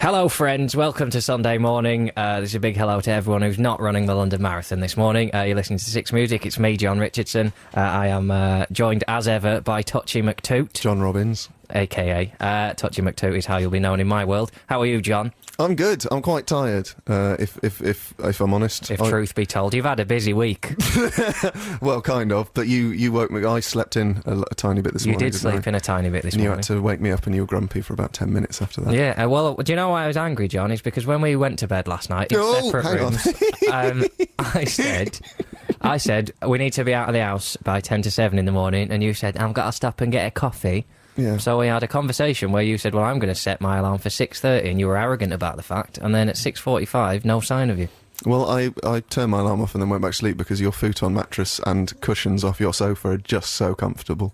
Hello, friends. Welcome to Sunday morning. There's a big hello to everyone who's not running the London Marathon this morning. You're listening to Six Music. It's me, Jon Richardson. I am joined, as ever, by Touchy McToot. John Robbins. A.K.A. Touchy McToot is how you'll be known in my world. How are you, John? I'm good. I'm quite tired, if I'm honest. If truth be told, you've had a busy week. Well, kind of. But you woke me. I slept in a tiny bit this morning. You did sleep in a tiny bit this morning. morning. You had to wake me up and you were grumpy for about 10 minutes after that. Yeah, well, do you know why I was angry, John? Is because when we went to bed last night in separate rooms, I said, we need to be out of the house by 10 to 7 in the morning, and you said, I've got to stop and get a coffee. Yeah. So we had a conversation where you said, well, I'm going to set my alarm for 6:30, and you were arrogant about the fact, and then at 6:45, no sign of you. Well, I turned my alarm off and then went back to sleep because your futon mattress and cushions off your sofa are just so comfortable.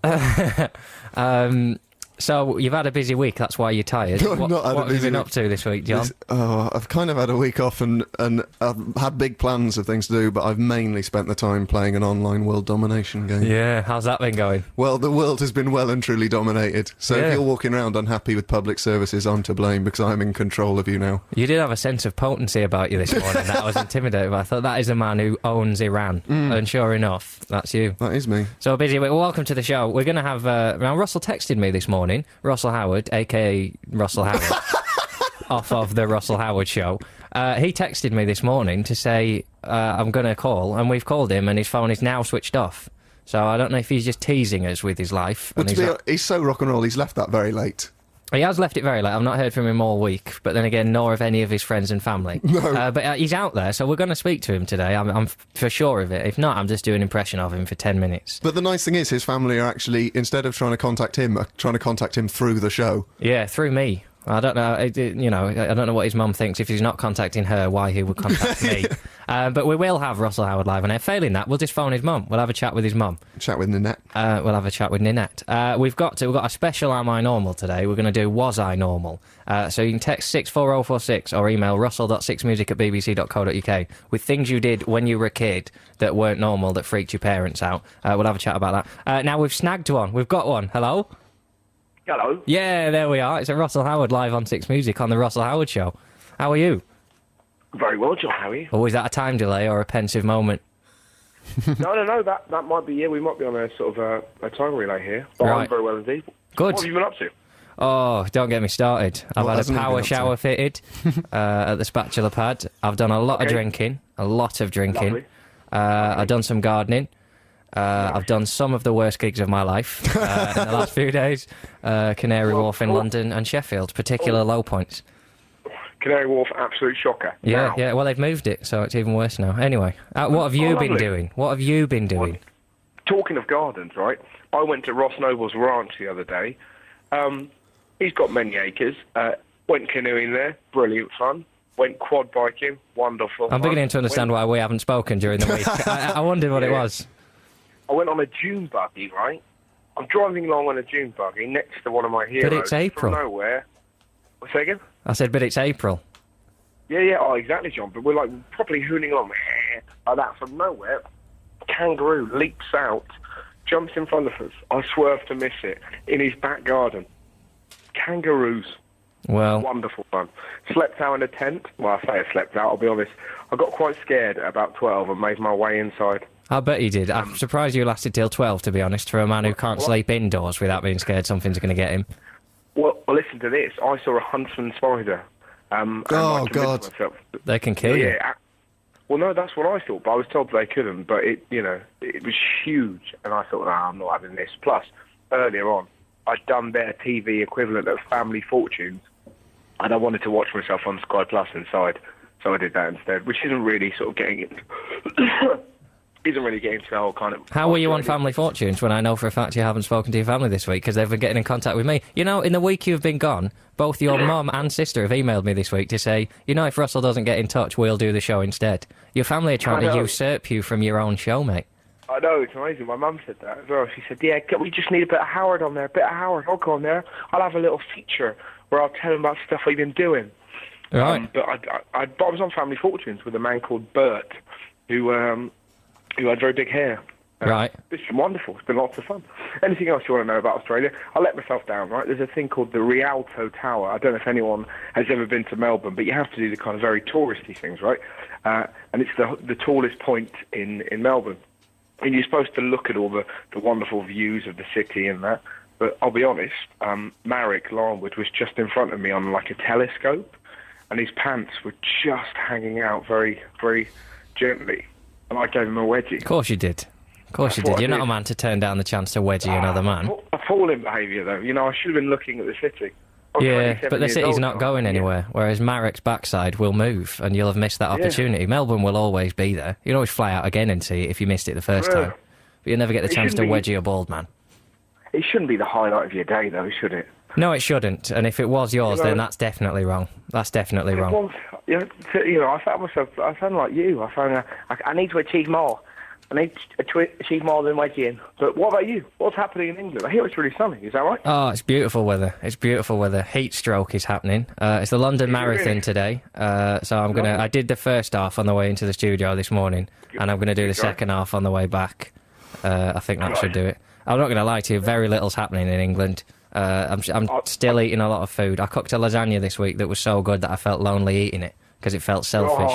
So you've had a busy week, that's why you're tired. What have you been up to this week, John? I've kind of had a week off and I've had big plans of things to do, but I've mainly spent the time playing an online world domination game. Yeah, how's that been going? Well, the world has been well and truly dominated, so if you're walking around unhappy with public services, I'm to blame because I'm in control of you now. You did have a sense of potency about you this morning that I was intimidated by. I thought, that is a man who owns Iran, and sure enough, that's you. That is me. So a busy week. Well, welcome to the show. We're going to have... now, Russell texted me this morning. Russell Howard, a.k.a. Russell Howard, off of the Russell Howard Show. He texted me this morning to say, I'm going to call, and we've called him, and his phone is now switched off. So I don't know if he's just teasing us with his life. Well, he's so rock and roll, he's left that very late. He has left it very late. I've not heard from him all week, but then again, nor of any of his friends and family. No. But he's out there, so we're going to speak to him today. I'm for sure of it. If not, I'm just doing an impression of him for 10 minutes. But the nice thing is, his family are actually, instead of trying to contact him, are trying to contact him through the show. Yeah, through me. I don't know, I don't know what his mum thinks. If he's not contacting her, why he would contact me. But we will have Russell Howard live on air. Failing that, we'll just phone his mum. We'll have a chat with his mum. Chat with Ninette. We'll have a chat with Ninette. We've got a special Am I Normal today. We're going to do Was I Normal? So you can text 64046 or email russell.sixmusic@bbc.co.uk with things you did when you were a kid that weren't normal, that freaked your parents out. We'll have a chat about that. Now we've snagged one. We've got one. Hello? Hello. Yeah, there we are. It's a Russell Howard live on Six Music on the Russell Howard Show. How are you? Very well, John. How are you? Oh, is that a time delay or a pensive moment? No. That might be. Yeah, we might be on a sort of a time relay here. But Right. I'm very well indeed. Good. What have you been up to? Oh, don't get me started. I've What had a hasn't he power been up to? shower fitted at the spatula pad. I've done a lot of drinking. Lovely. I've done some gardening. I've done some of the worst gigs of my life in the last few days. Canary Wharf in London and Sheffield, particular low points. Canary Wharf, absolute shocker. Yeah, Now, yeah. Well, they've moved it, so it's even worse now. Anyway, what have you been lovely. doing? What have you been doing? Talking of gardens, right? I went to Ross Noble's ranch the other day. He's got many acres. Went canoeing there, brilliant fun. Went quad biking, wonderful. I'm beginning to understand why we haven't spoken during the week. I wondered what it was. I went on a dune buggy, right? I'm driving along on a dune buggy next to one of my heroes. But it's April. From nowhere. What's that again? I said, but it's April. Yeah, oh, exactly, John. But we're like properly hooning on like that from nowhere. Kangaroo leaps out, jumps in front of us. I swerve to miss it in his back garden. Kangaroos. Well, Wonderful fun. Slept out in a tent. Well, I say I slept out, I'll be honest. I got quite scared at about 12 and made my way inside. I bet you did. I'm surprised you lasted till 12, to be honest, for a man who can't sleep indoors without being scared something's going to get him. Well, listen to this. I saw a huntsman spider. And I convinced God. myself that- They can kill you. Yeah. Well, no, that's what I thought, but I was told they couldn't. But it was huge, and I thought, I'm not having this. Plus, earlier on, I'd done their TV equivalent of Family Fortunes, and I wanted to watch myself on Sky Plus inside, so I did that instead, which isn't really sort of getting it. Isn't really getting to the whole kind of... How were you on Family Fortunes when I know for a fact you haven't spoken to your family this week because they've been getting in contact with me? You know, in the week you've been gone, both your mum and sister have emailed me this week to say, if Russell doesn't get in touch, we'll do the show instead. Your family are trying to usurp you from your own show, mate. I know, it's amazing. My mum said that as well. She said, we just need a bit of Howard on there, a bit of Howard. I'll go on there. I'll have a little feature where I'll tell him about stuff I've been doing. Right. But I was on Family Fortunes with a man called Bert, who had very big hair. Right. It's been wonderful. It's been lots of fun. Anything else you want to know about Australia? I'll let myself down, right? There's a thing called the Rialto Tower. I don't know if anyone has ever been to Melbourne, but you have to do the kind of very touristy things, right? And it's the tallest point in Melbourne. And you're supposed to look at all the wonderful views of the city and that. But I'll be honest, Marek Larnwood was just in front of me on like a telescope, and his pants were just hanging out very, very gently. And I gave him a wedgie. Of course you did. Of course you did. You're not a man to turn down the chance to wedgie another man. Appalling behaviour, though. You know, I should have been looking at the city. Yeah, but the city's not going anywhere, whereas Marek's backside will move, and you'll have missed that opportunity. Yeah. Melbourne will always be there. You can always fly out again and see it if you missed it the first time. But you'll never get the chance to wedgie a bald man. It shouldn't be the highlight of your day, though, should it? No, it shouldn't. And if it was yours, then that's definitely wrong. That's definitely wrong. You know, I found myself... I sound like you. I need to achieve more. I need to achieve more than wedging. But what about you? What's happening in England? I hear it's really sunny. Is that right? Oh, it's beautiful weather. It's beautiful weather. Heat stroke is happening. It's the London Marathon today. So I'm gonna. I did the first half on the way into the studio this morning, and I'm gonna do the second half on the way back. I think that should do it. I'm not gonna lie to you. Very little's happening in England. I'm still eating a lot of food. I cooked a lasagna this week that was so good that I felt lonely eating it because it felt selfish.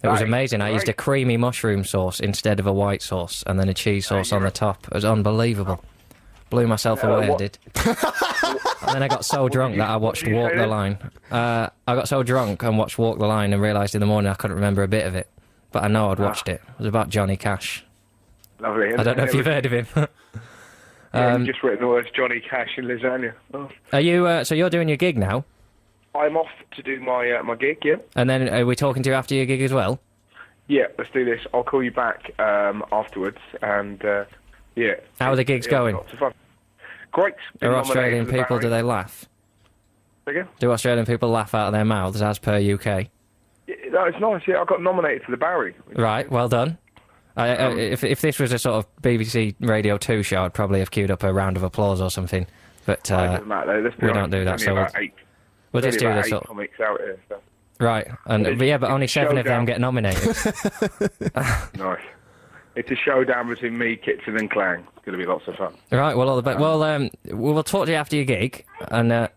It was amazing. I used a creamy mushroom sauce instead of a white sauce, and then a cheese sauce on the top. It was unbelievable. Blew myself away, I did. And then I got so drunk that I watched Walk the Line. I got so drunk and watched Walk the Line and realised in the morning I couldn't remember a bit of it. But I know I'd watched it. It was about Johnny Cash. Lovely. I don't know if you've heard of him. You've just written the words Johnny Cash and lasagna. Oh. Are you? So you're doing your gig now? I'm off to do my gig, yeah. And then are we talking to you after your gig as well? Yeah, let's do this. I'll call you back afterwards, and yeah. How are the gigs going? Lots of fun. Great. Are Australian people, do they laugh? Again? Do Australian people laugh out of their mouths as per UK? Yeah, no, it's nice, yeah. I got nominated for the Barry. Right, well done. If this was a sort of BBC Radio 2 show, I'd probably have queued up a round of applause or something. But we don't do that, so we'll just do this. Comics out here, so. Right, but only 7 of them get nominated. Nice. It's a showdown between me, Kitson, and Clang. It's going to be lots of fun. Right, well, all the best. Well, we'll talk to you after your gig. And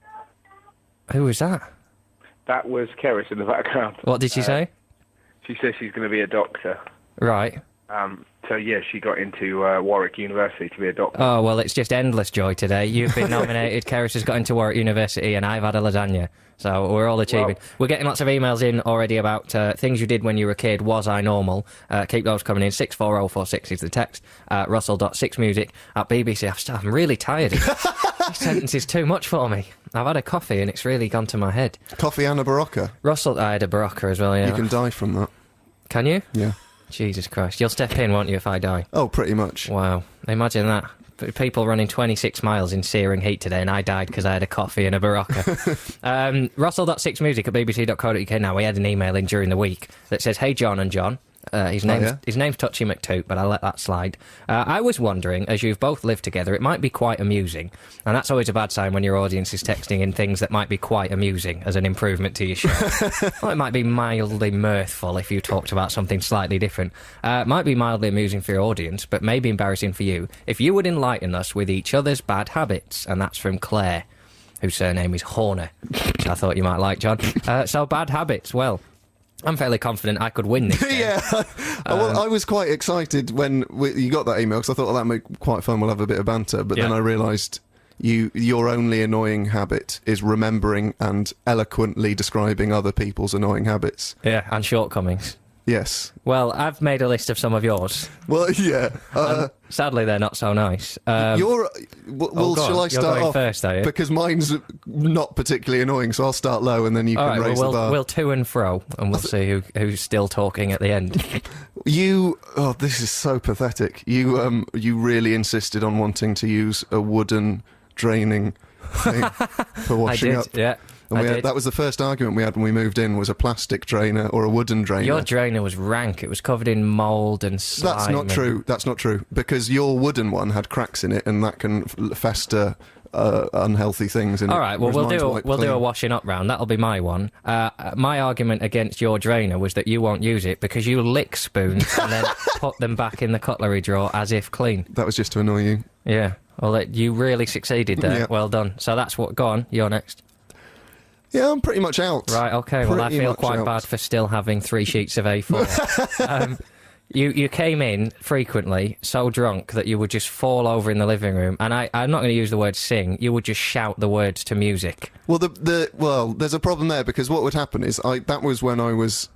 who was that? That was Keris in the background. What did she say? She says she's going to be a doctor. Right. So, yeah, she got into Warwick University to be a doctor. Oh, well, it's just endless joy today. You've been nominated, Keris has got into Warwick University, and I've had a lasagna. So we're all achieving. Well, we're getting lots of emails in already about things you did when you were a kid. Was I normal? Keep those coming in. 64046 is the text. Russell.6music@BBC. I'm really tired. This sentence is too much for me. I've had a coffee and it's really gone to my head. Coffee and a Barocca? Russell, I had a Barocca as well, yeah. You can die from that. Can you? Yeah. Jesus Christ. You'll step in, won't you, if I die? Oh, pretty much. Wow. Imagine that. People running 26 miles in searing heat today, and I died because I had a coffee and a Barocca. Russell.6music@bbc.co.uk. Now, we had an email in during the week that says, "Hey, John and John." His name's Touchy McToot, but I'll let that slide. I was wondering, as you've both lived together, it might be quite amusing, and that's always a bad sign when your audience is texting in things that might be quite amusing as an improvement to your show. Well, it might be mildly mirthful if you talked about something slightly different. It might be mildly amusing for your audience, but maybe embarrassing for you, if you would enlighten us with each other's bad habits, and that's from Claire, whose surname is Horner, which I thought you might like, John. So, bad habits, well... I'm fairly confident I could win this game. Yeah. Well, I was quite excited when you got that email, because I thought, well, that might be quite fun, we'll have a bit of banter, but then I realised your only annoying habit is remembering and eloquently describing other people's annoying habits. Yeah, and shortcomings. Yes. Well, I've made a list of some of yours. Well, yeah. Sadly, they're not so nice. Shall I start off first, are you? Because mine's not particularly annoying, so I'll start low and then you can raise the bar. We'll to and fro, and we'll see who's still talking at the end. This is so pathetic. You really insisted on wanting to use a wooden draining thing for washing up. Yeah. And that was the first argument we had when we moved in, was a plastic drainer or a wooden drainer. Your drainer was rank. It was covered in mould and slime. That's not true, because your wooden one had cracks in it, and that can fester unhealthy things in it. All right, well, whereas we'll mine's do a white washing up round. That'll be my one. My argument against your drainer was that you won't use it because you lick spoons and then put them back in the cutlery drawer as if clean. That was just to annoy you. Yeah, well, you really succeeded there. Yeah. Well done. So that's what... Go on, you're next. Yeah, I'm pretty much out. Right, OK, well, I Pretty feel much quite out. bad for still having 3 sheets of A4. You came in frequently so drunk that you would just fall over in the living room, and I'm not going to use the word sing, you would just shout the words to music. Well, there's a problem there, because what would happen is that was when I was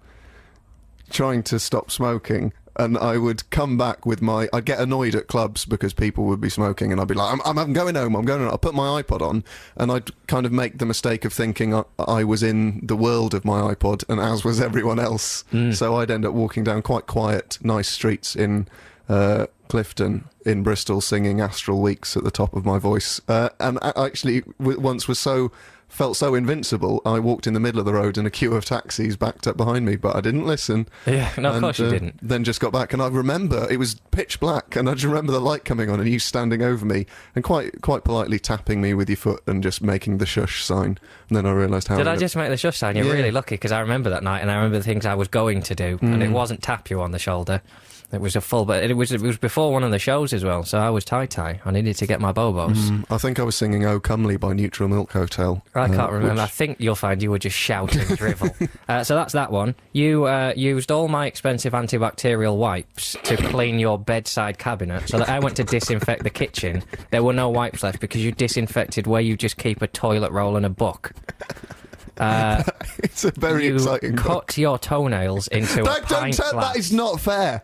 trying to stop smoking, and I would come back with I'd get annoyed at clubs because people would be smoking, and I'd be like, I'm going home, I'll put my iPod on, and I'd kind of make the mistake of thinking I was in the world of my iPod, and as was everyone else. So I'd end up walking down quite quiet, nice streets in Clifton in Bristol, singing Astral Weeks at the top of my voice. And I actually once felt so invincible, I walked in the middle of the road and a queue of taxis backed up behind me, but I didn't listen. Yeah, no, of course you didn't. Then just got back, and I remember it was pitch black, and I just remember the light coming on and you standing over me and quite politely tapping me with your foot and just making the shush sign. And then I realised how... Did I just make the shush sign? You're really lucky, because I remember that night, and I remember the things I was going to do, and it wasn't tap you on the shoulder. It was but it was before one of the shows as well, so I was tie-tie. I needed to get my bobos. I think I was singing "Oh Comely" by Neutral Milk Hotel. I can't remember. I think you'll find you were just shouting drivel. So that's that one. You used all my expensive antibacterial wipes to clean your bedside cabinet, so that I went to disinfect the kitchen. There were no wipes left because you disinfected where you just keep a toilet roll and a book. It's a very exciting You cut your toenails into a pint glass. That is not fair.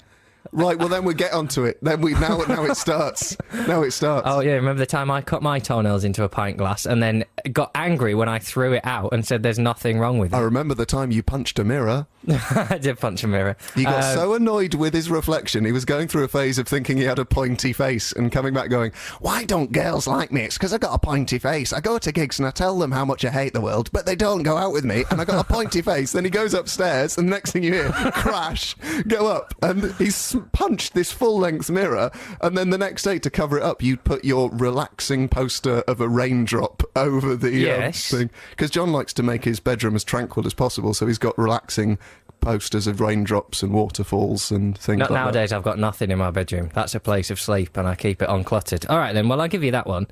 Right, well then we get onto it. Now it starts. Now it starts. Oh yeah, remember the time I cut my toenails into a pint glass and then got angry when I threw it out and said there's nothing wrong with it? I remember the time you punched a mirror. I did punch a mirror. He got so annoyed with his reflection, he was going through a phase of thinking he had a pointy face and coming back going, why don't girls like me? It's because I got a pointy face. I go to gigs and I tell them how much I hate the world, but they don't go out with me, and I got a pointy face. Then he goes upstairs, and the next thing you hear, crash, go up, and he's punched this full-length mirror, and then the next day, to cover it up, you'd put your relaxing poster of a raindrop over the thing. Because John likes to make his bedroom as tranquil as possible, so he's got relaxing posters of raindrops and waterfalls and things like that. Nowadays, I've got nothing in my bedroom. That's a place of sleep, and I keep it uncluttered. All right, then. Well, I'll give you that one.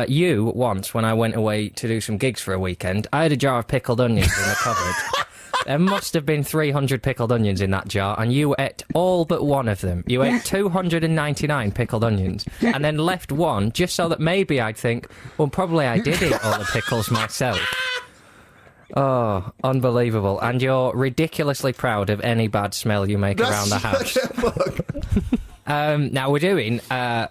You, once, when I went away to do some gigs for a weekend, I had a jar of pickled onions in the cupboard. There must have been 300 pickled onions in that jar, and you ate all but one of them. You ate 299 pickled onions, and then left one just so that maybe I'd think, well, probably I did eat all the pickles myself. Oh, unbelievable. And you're ridiculously proud of any bad smell you make around the house. Now, we're doing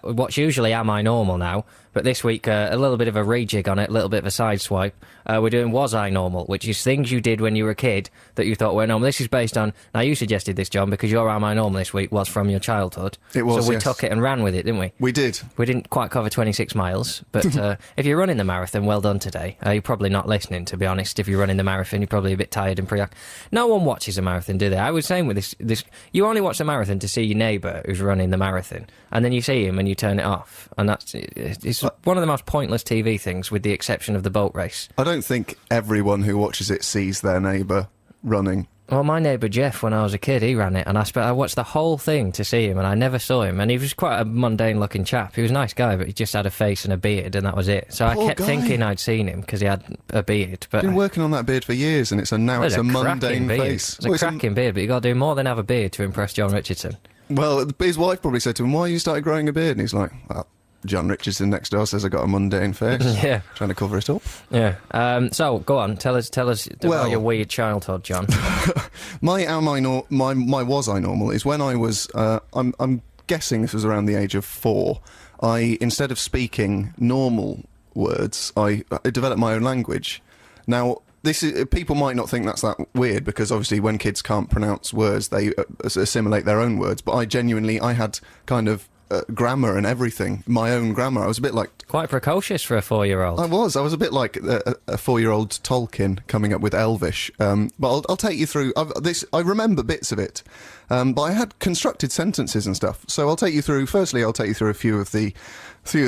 what's usually Am I Normal now, but this week a little bit of a rejig on it, a little bit of a sideswipe. We're doing Was I Normal, which is things you did when you were a kid that you thought were normal. This is based on... Now, you suggested this, John, because your Am I Normal this week was from your childhood. It was, So we took it and ran with it, didn't we? We did. We didn't quite cover 26 miles, but if you're running the marathon, well done today. You're probably not listening, to be honest. If you're running the marathon, you're probably a bit tired and No one watches a marathon, do they? I was saying with this you only watch the marathon to see your neighbour who's running the marathon, and then you see him and you turn it off, and it's one of the most pointless TV things, with the exception of the boat race. I don't think everyone who watches it sees their neighbour running. Well, my neighbour Jeff, when I was a kid, he ran it, and I watched the whole thing to see him, and I never saw him, and he was quite a mundane-looking chap. He was a nice guy, but he just had a face and a beard, and that was it. So Poor I kept guy. thinking I'd seen him, because he had a beard. But Been working on that beard for years, and it's a mundane face. It's a cracking beard, but you got to do more than have a beard to impress Jon Richardson. Well, his wife probably said to him, why you started growing a beard? And he's like, well, Jon Richardson next door says I got a mundane face. Yeah. Trying to cover it up. Yeah. So, go on. Tell us about your weird childhood, John. My Was I Normal is when I was, I'm guessing this was around the age of 4. Instead of speaking normal words, I developed my own language. Now, people might not think that's that weird, because obviously when kids can't pronounce words, they assimilate their own words. But I had kind of grammar and everything, my own grammar. I was a bit like... Quite precocious for a 4-year-old. I was a bit like a 4-year-old Tolkien coming up with Elvish. But I'll take you through I remember bits of it, but I had constructed sentences and stuff. So I'll take you through a few of the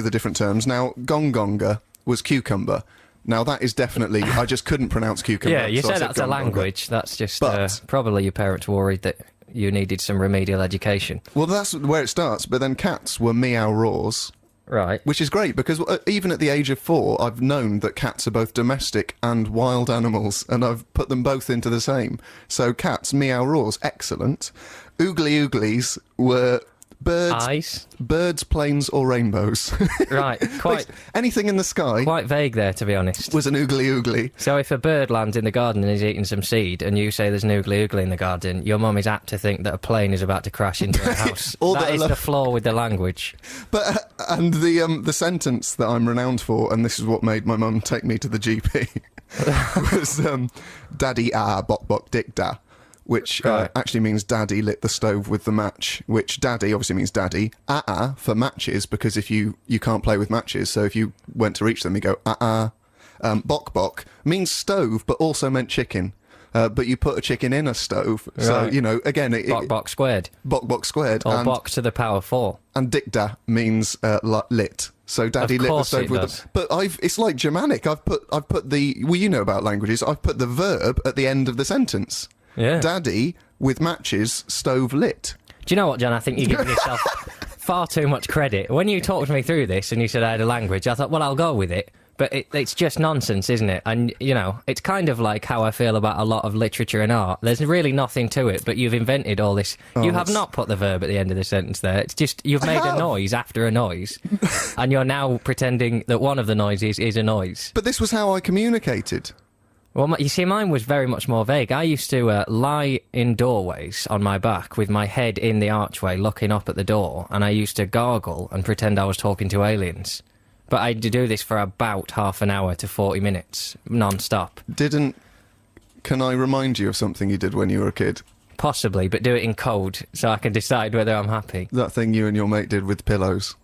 different terms. Now, gongonga, was cucumber. Now, that is definitely... I just couldn't pronounce cucumber. Yeah, you so I say said that's a cucumber. language. That's just But- probably your parents worried that you needed some remedial education. Well, that's where it starts. But then cats were meow roars, Right. which is great because even at the age of 4, I've known that cats are both domestic and wild animals, and I've put them both into the same. So cats, meow roars, excellent. Oogly ooglies were birds, planes, or rainbows. Right. Quite Anything in the sky quite vague there, to be honest. was an oogly oogly. So if a bird lands in the garden and is eating some seed, and you say there's an oogly oogly in the garden, your mum is apt to think that a plane is about to crash into a house. Or That that is the flaw with the language. But and the sentence that I'm renowned for, and this is what made my mum take me to the GP, was "Daddy bok bok dick da," which Right. actually means Daddy lit the stove with the match. Which Daddy obviously means Daddy. For matches, because if you can't play with matches, so if you went to reach them, you go Bok bok means stove, but also meant chicken. But you put a chicken in a stove, so Right. you know again. Bok bok squared. Bok bok squared. Or and, bok to the power 4. And dikda means lit. So Daddy Of lit the course stove it with does. them. But it's like Germanic. I've put the you know about languages. I've put the verb at the end of the sentence. Yeah. Daddy with matches, stove lit. Do you know what, John? I think you're giving yourself far too much credit. When you talked me through this and you said I had a language, I thought, well, I'll go with it. But it's just nonsense, isn't it? And, you know, it's kind of like how I feel about a lot of literature and art. There's really nothing to it, but you've invented all this. You have not put the verb at the end of the sentence there. It's just, you've made a noise after a noise. And you're now pretending that one of the noises is a noise. But this was how I communicated. Well, you see, mine was very much more vague. I used to lie in doorways on my back with my head in the archway looking up at the door, and I used to gargle and pretend I was talking to aliens. But I had to do this for about half an hour to 40 minutes, non-stop. Can I remind you of something you did when you were a kid? Possibly, but do it in code so I can decide whether I'm happy. That thing you and your mate did with pillows.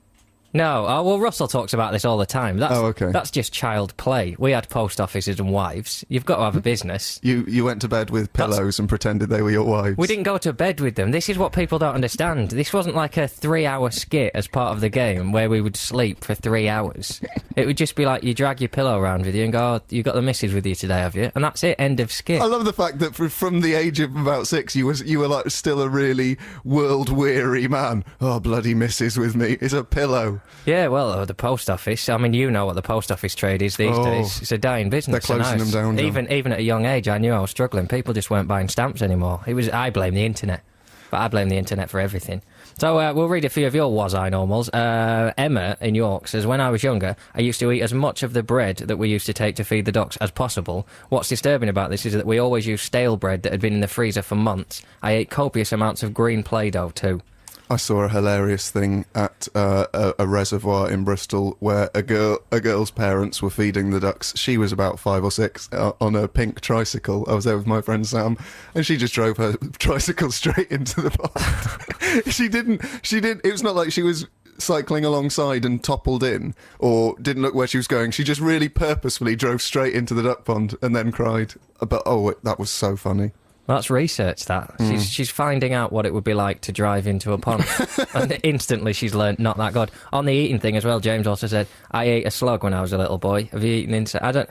No, well, Russell talks about this all the time. Okay. That's just child play. We had post offices and wives. You've got to have a business. You went to bed with pillows and pretended they were your wives. We didn't go to bed with them. This is what people don't understand. This wasn't like a 3-hour skit as part of the game where we would sleep for 3 hours. It would just be like you drag your pillow around with you and go, oh, you got the missus with you today, have you? And that's it, end of skit. I love the fact that from the age of about 6, you were like still a really world-weary man. Oh, bloody missus with me. It's a pillow. Yeah, well, the post office. I mean, you know what the post office trade is these days. It's a dying business. They're closing them down, John. Even at a young age, I knew I was struggling. People just weren't buying stamps anymore. I blame the internet. But I blame the internet for everything. So we'll read a few of your was-I normals. Emma in York says, when I was younger, I used to eat as much of the bread that we used to take to feed the ducks as possible. What's disturbing about this is that we always used stale bread that had been in the freezer for months. I ate copious amounts of green Play-Doh too. I saw a hilarious thing at a reservoir in Bristol where a girl's parents were feeding the ducks. She was about 5 or 6 on a pink tricycle. I was there with my friend Sam, and she just drove her tricycle straight into the pond. She didn't. It was not like she was cycling alongside and toppled in or didn't look where she was going. She just really purposefully drove straight into the duck pond and then cried. But that was so funny. Well, that's research, that. She's finding out what it would be like to drive into a pond. And instantly she's learnt not that good. On the eating thing as well, James also said, I ate a slug when I was a little boy. Have you eaten insect? The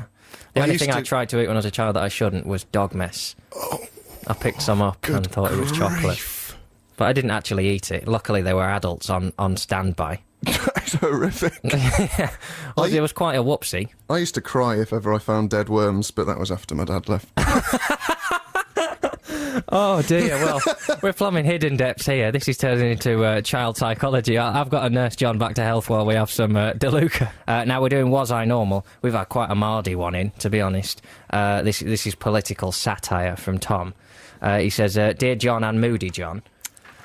only thing I tried to eat when I was a child that I shouldn't was dog mess. I picked some up and thought it was chocolate. But I didn't actually eat it. Luckily, there were adults on standby. That's horrific. Well, it was quite a whoopsie. I used to cry if ever I found dead worms, but that was after my dad left. Oh dear, well, we're plumbing hidden depths here. This is turning into child psychology. I've got to nurse John back to health while we have some DeLuca. Now we're doing Was I Normal? We've had quite a Mardy one in, to be honest. This is political satire from Tom. He says, Dear John and Moody John.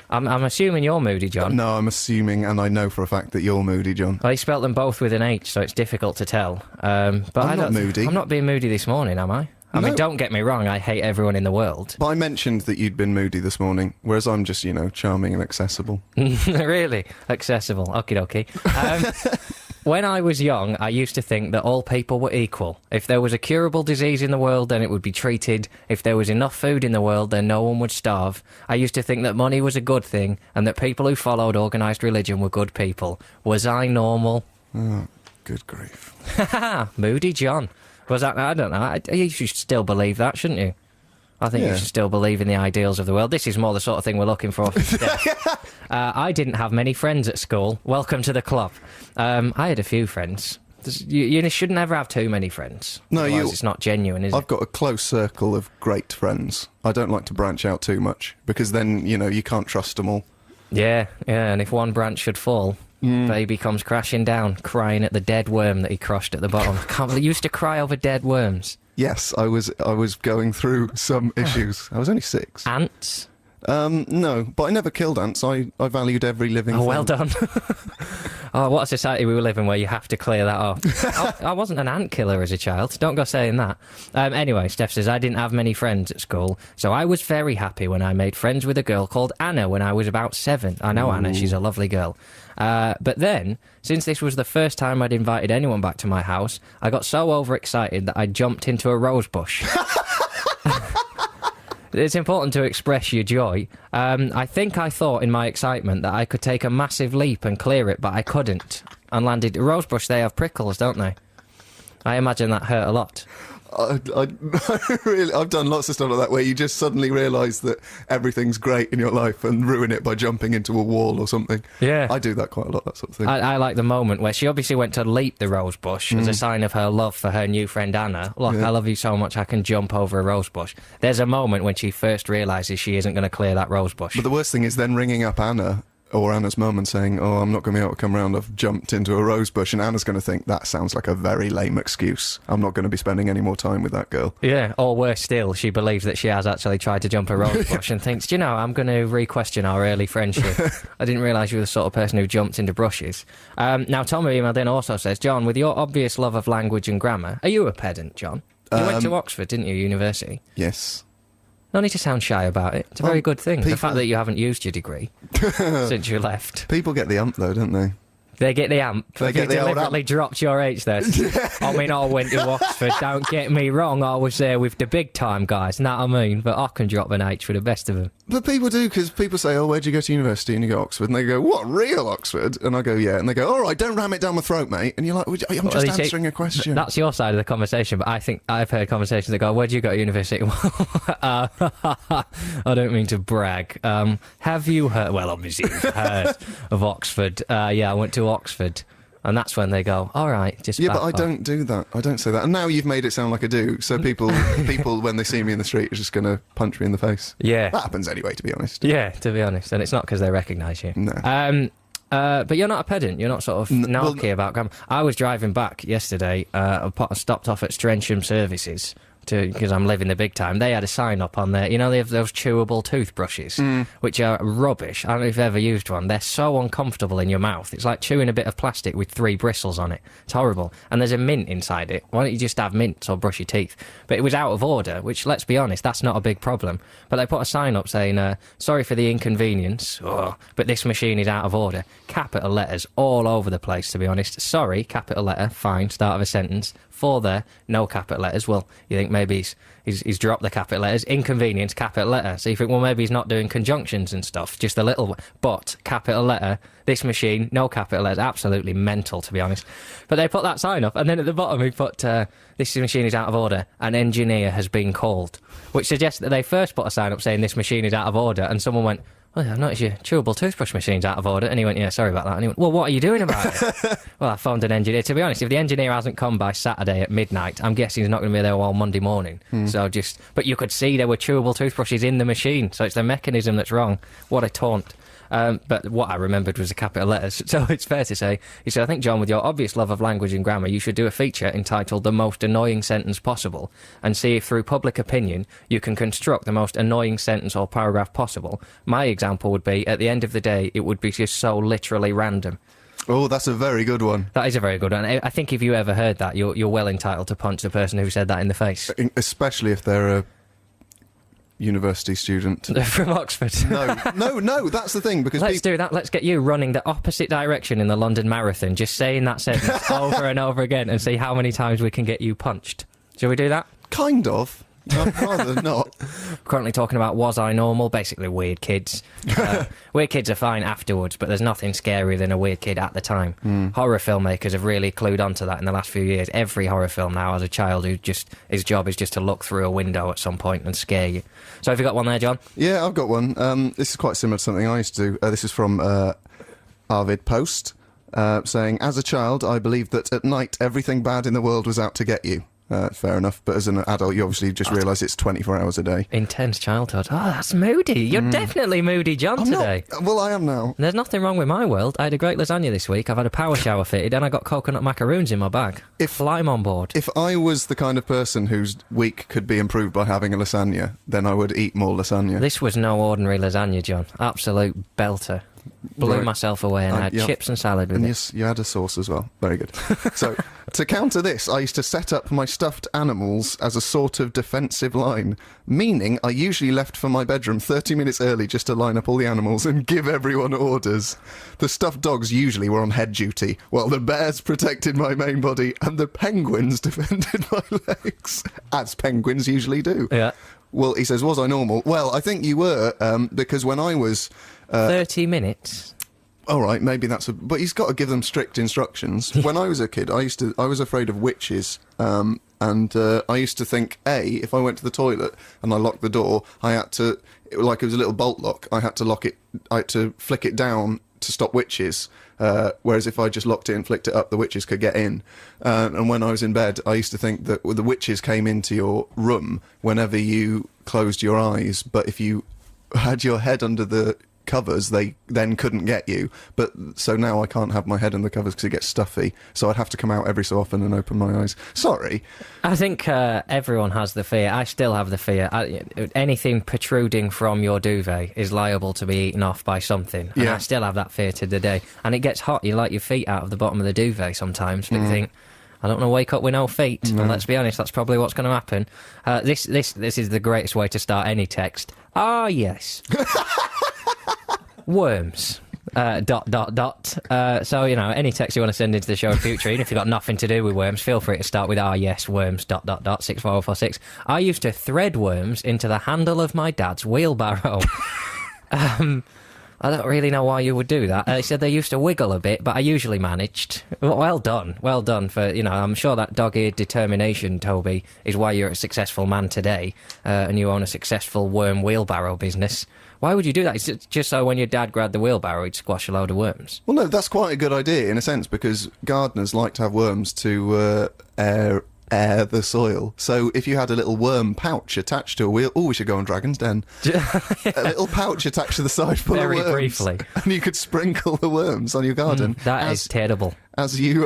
I'm assuming you're Moody John. No, I'm assuming, and I know for a fact that you're Moody John. Well, he spelt them both with an H, so it's difficult to tell. But I'm not moody. I'm not being moody this morning, am I? I mean, don't get me wrong, I hate everyone in the world. But I mentioned that you'd been moody this morning, whereas I'm just, charming and accessible. Really? Accessible. Okie dokie. When I was young, I used to think that all people were equal. If there was a curable disease in the world, then it would be treated. If there was enough food in the world, then no one would starve. I used to think that money was a good thing, and that people who followed organised religion were good people. Was I normal? Good grief. Moody John. Was that? I don't know. You should still believe that, shouldn't you? I think you should still believe in the ideals of the world. This is more the sort of thing we're looking for. I didn't have many friends at school. Welcome to the club. I had a few friends. You shouldn't ever have too many friends. No, it's not genuine, is it? I've got a close circle of great friends. I don't like to branch out too much, because then, you can't trust them all. Yeah, and if one branch should fall, baby comes crashing down, crying at the dead worm that he crushed at the bottom. Can't believe you used to cry over dead worms. Yes, I was going through some issues. I was only 6. Ants? No, but I never killed ants. I valued every living thing. Oh, well done. Oh, what a society we live in where you have to clear that off. I wasn't an ant killer as a child. Don't go saying that. Anyway, Steph says, I didn't have many friends at school, so I was very happy when I made friends with a girl called Anna when I was about 7. I know Anna, she's a lovely girl. But then, since this was the first time I'd invited anyone back to my house, I got so overexcited that I jumped into a rose bush. It's important to express your joy. I think I thought in my excitement that I could take a massive leap and clear it, but I couldn't. And landed... Rosebush, they have prickles, don't they? I imagine that hurt a lot. I've done lots of stuff like that where you just suddenly realise that everything's great in your life and ruin it by jumping into a wall or something. Yeah. I do that quite a lot, that sort of thing. I like the moment where she obviously went to leap the rose bush as a sign of her love for her new friend Anna. Look, I love you so much I can jump over a rose bush. There's a moment when she first realises she isn't going to clear that rose bush. But the worst thing is then ringing up Anna, or Anna's mum, and saying, oh, I'm not going to be able to come round, I've jumped into a rose bush, and Anna's going to think, that sounds like a very lame excuse. I'm not going to be spending any more time with that girl. Yeah, or worse still, she believes that she has actually tried to jump a rose bush and thinks, do you know, I'm going to re-question our early friendship. I didn't realise you were the sort of person who jumped into brushes. Now, Tommy emailed in also says, John, with your obvious love of language and grammar, are you a pedant, John? You went to Oxford, didn't you, university? Yes. No need to sound shy about it. It's a very good thing. The fact that you haven't used your degree since you left. People get the ump, though, don't they? They get the amp. They get the deliberately dropped your H there. I mean, I went to Oxford, don't get me wrong. I was there with the big time guys, know what I mean? But I can drop an H for the best of them. But people do, because people say, oh, where'd you go to university? And you go, Oxford. And they go, what, real Oxford? And I go, yeah. And they go, all right, don't ram it down my throat, mate. And you're like, I'm just answering a question. That's your side of the conversation, but I think I've heard conversations that go, where'd you go to university? I don't mean to brag. Have you heard, well, obviously you've heard of Oxford. Yeah, I went to Oxford. And that's when they go, all right, just yeah, but I don't do that. I don't say that. And now you've made it sound like I do. So people, when they see me in the street, are just going to punch me in the face. Yeah. That happens anyway, to be honest. Yeah, to be honest. And it's not because they recognise you. No. But you're not a pedant. You're not sort of narky about grammar. I was driving back yesterday. I stopped off at Strensham Services because I'm living the big time. They had a sign up on there. You know, they have those chewable toothbrushes, which are rubbish. I don't know if you've ever used one. They're so uncomfortable in your mouth. It's like chewing a bit of plastic with 3 bristles on it. It's horrible. And there's a mint inside it. Why don't you just have mints or brush your teeth? But it was out of order, which, let's be honest, that's not a big problem. But they put a sign up saying, sorry for the inconvenience, but this machine is out of order. Capital letters all over the place, to be honest. Sorry, capital letter, fine, start of a sentence. For there, no capital letters. Well, you think maybe he's dropped the capital letters. Inconvenience, capital letter. So you think, well, maybe he's not doing conjunctions and stuff, just a little. But capital letter, this machine, no capital letters. Absolutely mental, to be honest. But they put that sign up, and then at the bottom he put, this machine is out of order. An engineer has been called, which suggests that they first put a sign up saying this machine is out of order, and someone went, well, I've noticed your chewable toothbrush machine's out of order. And he went, yeah, sorry about that. And he went, well, what are you doing about it? Well, I phoned an engineer. To be honest, if the engineer hasn't come by Saturday at midnight, I'm guessing he's not going to be there all Monday morning. So but you could see there were chewable toothbrushes in the machine. So it's the mechanism that's wrong. What a taunt. But what I remembered was the capital letters. So it's fair to say, he said, I think, John, with your obvious love of language and grammar, you should do a feature entitled The Most Annoying Sentence Possible and see if through public opinion you can construct the most annoying sentence or paragraph possible. My example would be, at the end of the day, it would be just so literally random. Oh, that's a very good one. That is a very good one. I think if you ever heard that, you're well entitled to punch the person who said that in the face. Especially if they're a university student. From Oxford. No, that's the thing, because Let's do that. Let's get you running the opposite direction in the London Marathon, just saying that sentence over and over again and see how many times we can get you punched. Shall we do that? Kind of. I'd rather not. Currently talking about Was I Normal? Basically weird kids. Weird kids are fine afterwards, but there's nothing scarier than a weird kid at the time. Horror filmmakers have really clued onto that in the last few years. Every horror film now has a child who his job is just to look through a window at some point and scare you. So have you got one there, John? Yeah, I've got one. This is quite similar to something I used to do. This is from Arvid Post, saying, as a child, I believed that at night everything bad in the world was out to get you. Fair enough, but as an adult, you obviously just realise it's 24 hours a day. Intense childhood. Oh, that's moody. You're definitely moody, John, today. Well, I am now. There's nothing wrong with my world. I had a great lasagna this week. I've had a power shower fitted, and I got coconut macaroons in my bag. Lime on board. If I was the kind of person whose week could be improved by having a lasagna, then I would eat more lasagna. This was no ordinary lasagna, John. Absolute belter. Blew myself away and had chips and salad with it. Yes, you had a sauce as well. Very good. So, to counter this, I used to set up my stuffed animals as a sort of defensive line, meaning I usually left for my bedroom 30 minutes early just to line up all the animals and give everyone orders. The stuffed dogs usually were on head duty, while the bears protected my main body and the penguins defended my legs, as penguins usually do. Yeah. Well, he says, was I normal? Well, I think you were, because when I was... 30 minutes? All right, maybe that's a... But he's got to give them strict instructions. When I was a kid, I was afraid of witches, and I used to think, if I went to the toilet and I locked the door, I had to... Like it was a little bolt lock, I had to lock it... I had to flick it down to stop witches, whereas if I just locked it and flicked it up, the witches could get in. And when I was in bed, I used to think that the witches came into your room whenever you closed your eyes, but if you had your head under the covers, they then couldn't get you. But so now I can't have my head in the covers because it gets stuffy, so I'd have to come out every so often and open my eyes. Sorry. I think everyone has the fear. I still have the fear. Anything protruding from your duvet is liable to be eaten off by something. And I still have that fear to the day. And it gets hot. You like your feet out of the bottom of the duvet sometimes, but you think, I don't want to wake up with no feet. And let's be honest, that's probably what's going to happen. This is the greatest way to start any text. Ah, yes. Worms. So, any text you want to send into the show in future, even if you've got nothing to do with worms, feel free to start with, yes, worms, 64046. I used to thread worms into the handle of my dad's wheelbarrow. I don't really know why you would do that. He said they used to wiggle a bit, but I usually managed. Well done for, I'm sure that dog-eared determination, Toby, is why you're a successful man today, and you own a successful worm wheelbarrow business. Why would you do that? It's just so when your dad grabbed the wheelbarrow, he'd squash a load of worms. Well, no, that's quite a good idea in a sense, because gardeners like to have worms to air the soil. So if you had a little worm pouch attached to a wheel... Oh, we should go on Dragon's Den. A little pouch attached to the side full of worms. Very briefly. And you could sprinkle the worms on your garden. That is terrible. As you...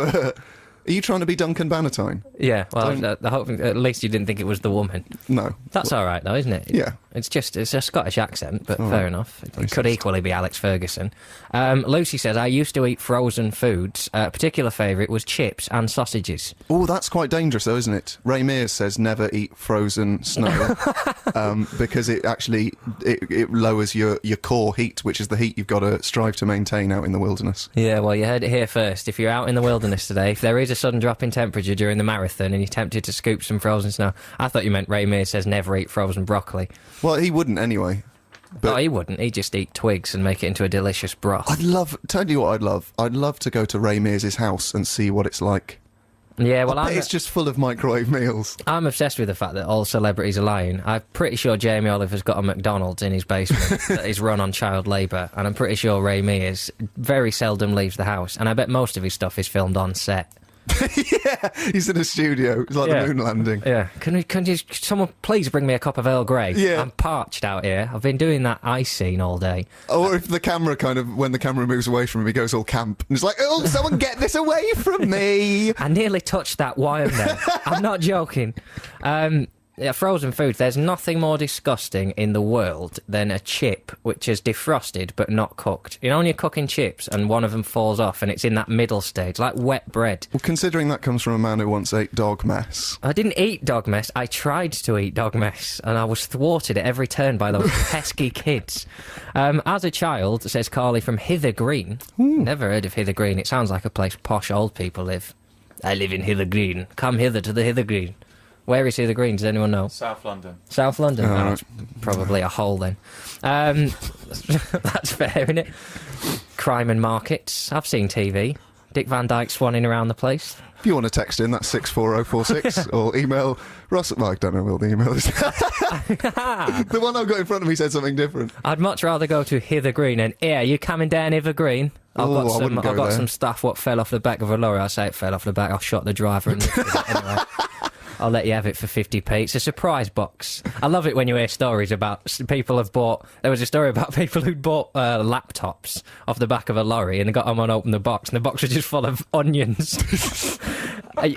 Are you trying to be Duncan Bannatyne? Yeah, well, at least you didn't think it was the woman. No. That's all right, though, isn't it? Yeah. It's a Scottish accent, but fair enough. It could equally be Alex Ferguson. Lucy says, I used to eat frozen foods. A particular favourite was chips and sausages. Oh, that's quite dangerous, though, isn't it? Ray Mears says never eat frozen snow because it actually it lowers your core heat, which is the heat you've got to strive to maintain out in the wilderness. Yeah, well, you heard it here first. If you're out in the wilderness today, if there is a sudden drop in temperature during the marathon and you're tempted to scoop some frozen snow... I thought you meant Ray Mears says never eat frozen broccoli. Well, he wouldn't anyway. But he wouldn't. He'd just eat twigs and make it into a delicious broth. Tell you what I'd love. I'd love to go to Ray Mears' house and see what it's like. Yeah, well, it's just full of microwave meals. I'm obsessed with the fact that all celebrities are lying. I'm pretty sure Jamie Oliver's got a McDonald's in his basement that is run on child labour, and I'm pretty sure Ray Mears very seldom leaves the house, and I bet most of his stuff is filmed on set. Yeah, he's in a studio. It's like the moon landing. Yeah. Can someone please bring me a cup of Earl Grey? Yeah. I'm parched out here. I've been doing that ice scene all day. Or if the camera when the camera moves away from him, he goes all camp. And it's like, oh, someone get this away from me. I nearly touched that wire there. I'm not joking. Frozen foods, there's nothing more disgusting in the world than a chip which is defrosted but not cooked. You know when you're cooking chips and one of them falls off and it's in that middle stage, like wet bread. Well, considering that comes from a man who once ate dog mess. I didn't eat dog mess, I tried to eat dog mess, and I was thwarted at every turn by those pesky kids. As a child, says Carly from Hither Green. Never heard of Hither Green, it sounds like a place posh old people live. I live in Hither Green. Come hither to the Hither Green. Where is Hither Green? Does anyone know? South London. South London? Oh, Oh, right. that's probably a hole then. That's fair, isn't it? Crime and markets. I've seen TV. Dick Van Dyke swanning around the place. If you want to text in, that's 64046, or email Russell. Well, I don't know what the email is. The one I've got in front of me said something different. I'd much rather go to Hither Green and, yeah, you coming down Hither Green? I've Oh, I got wouldn't go I've got there. some stuff what fell off the back of a lorry. I say it fell off the back. I shot the driver and lifted it anyway. I'll let you have it for 50p. It's a surprise box. I love it when you hear stories about people have bought... There was a story about people who'd bought laptops off the back of a lorry and they got them on open the box, and the box was just full of onions.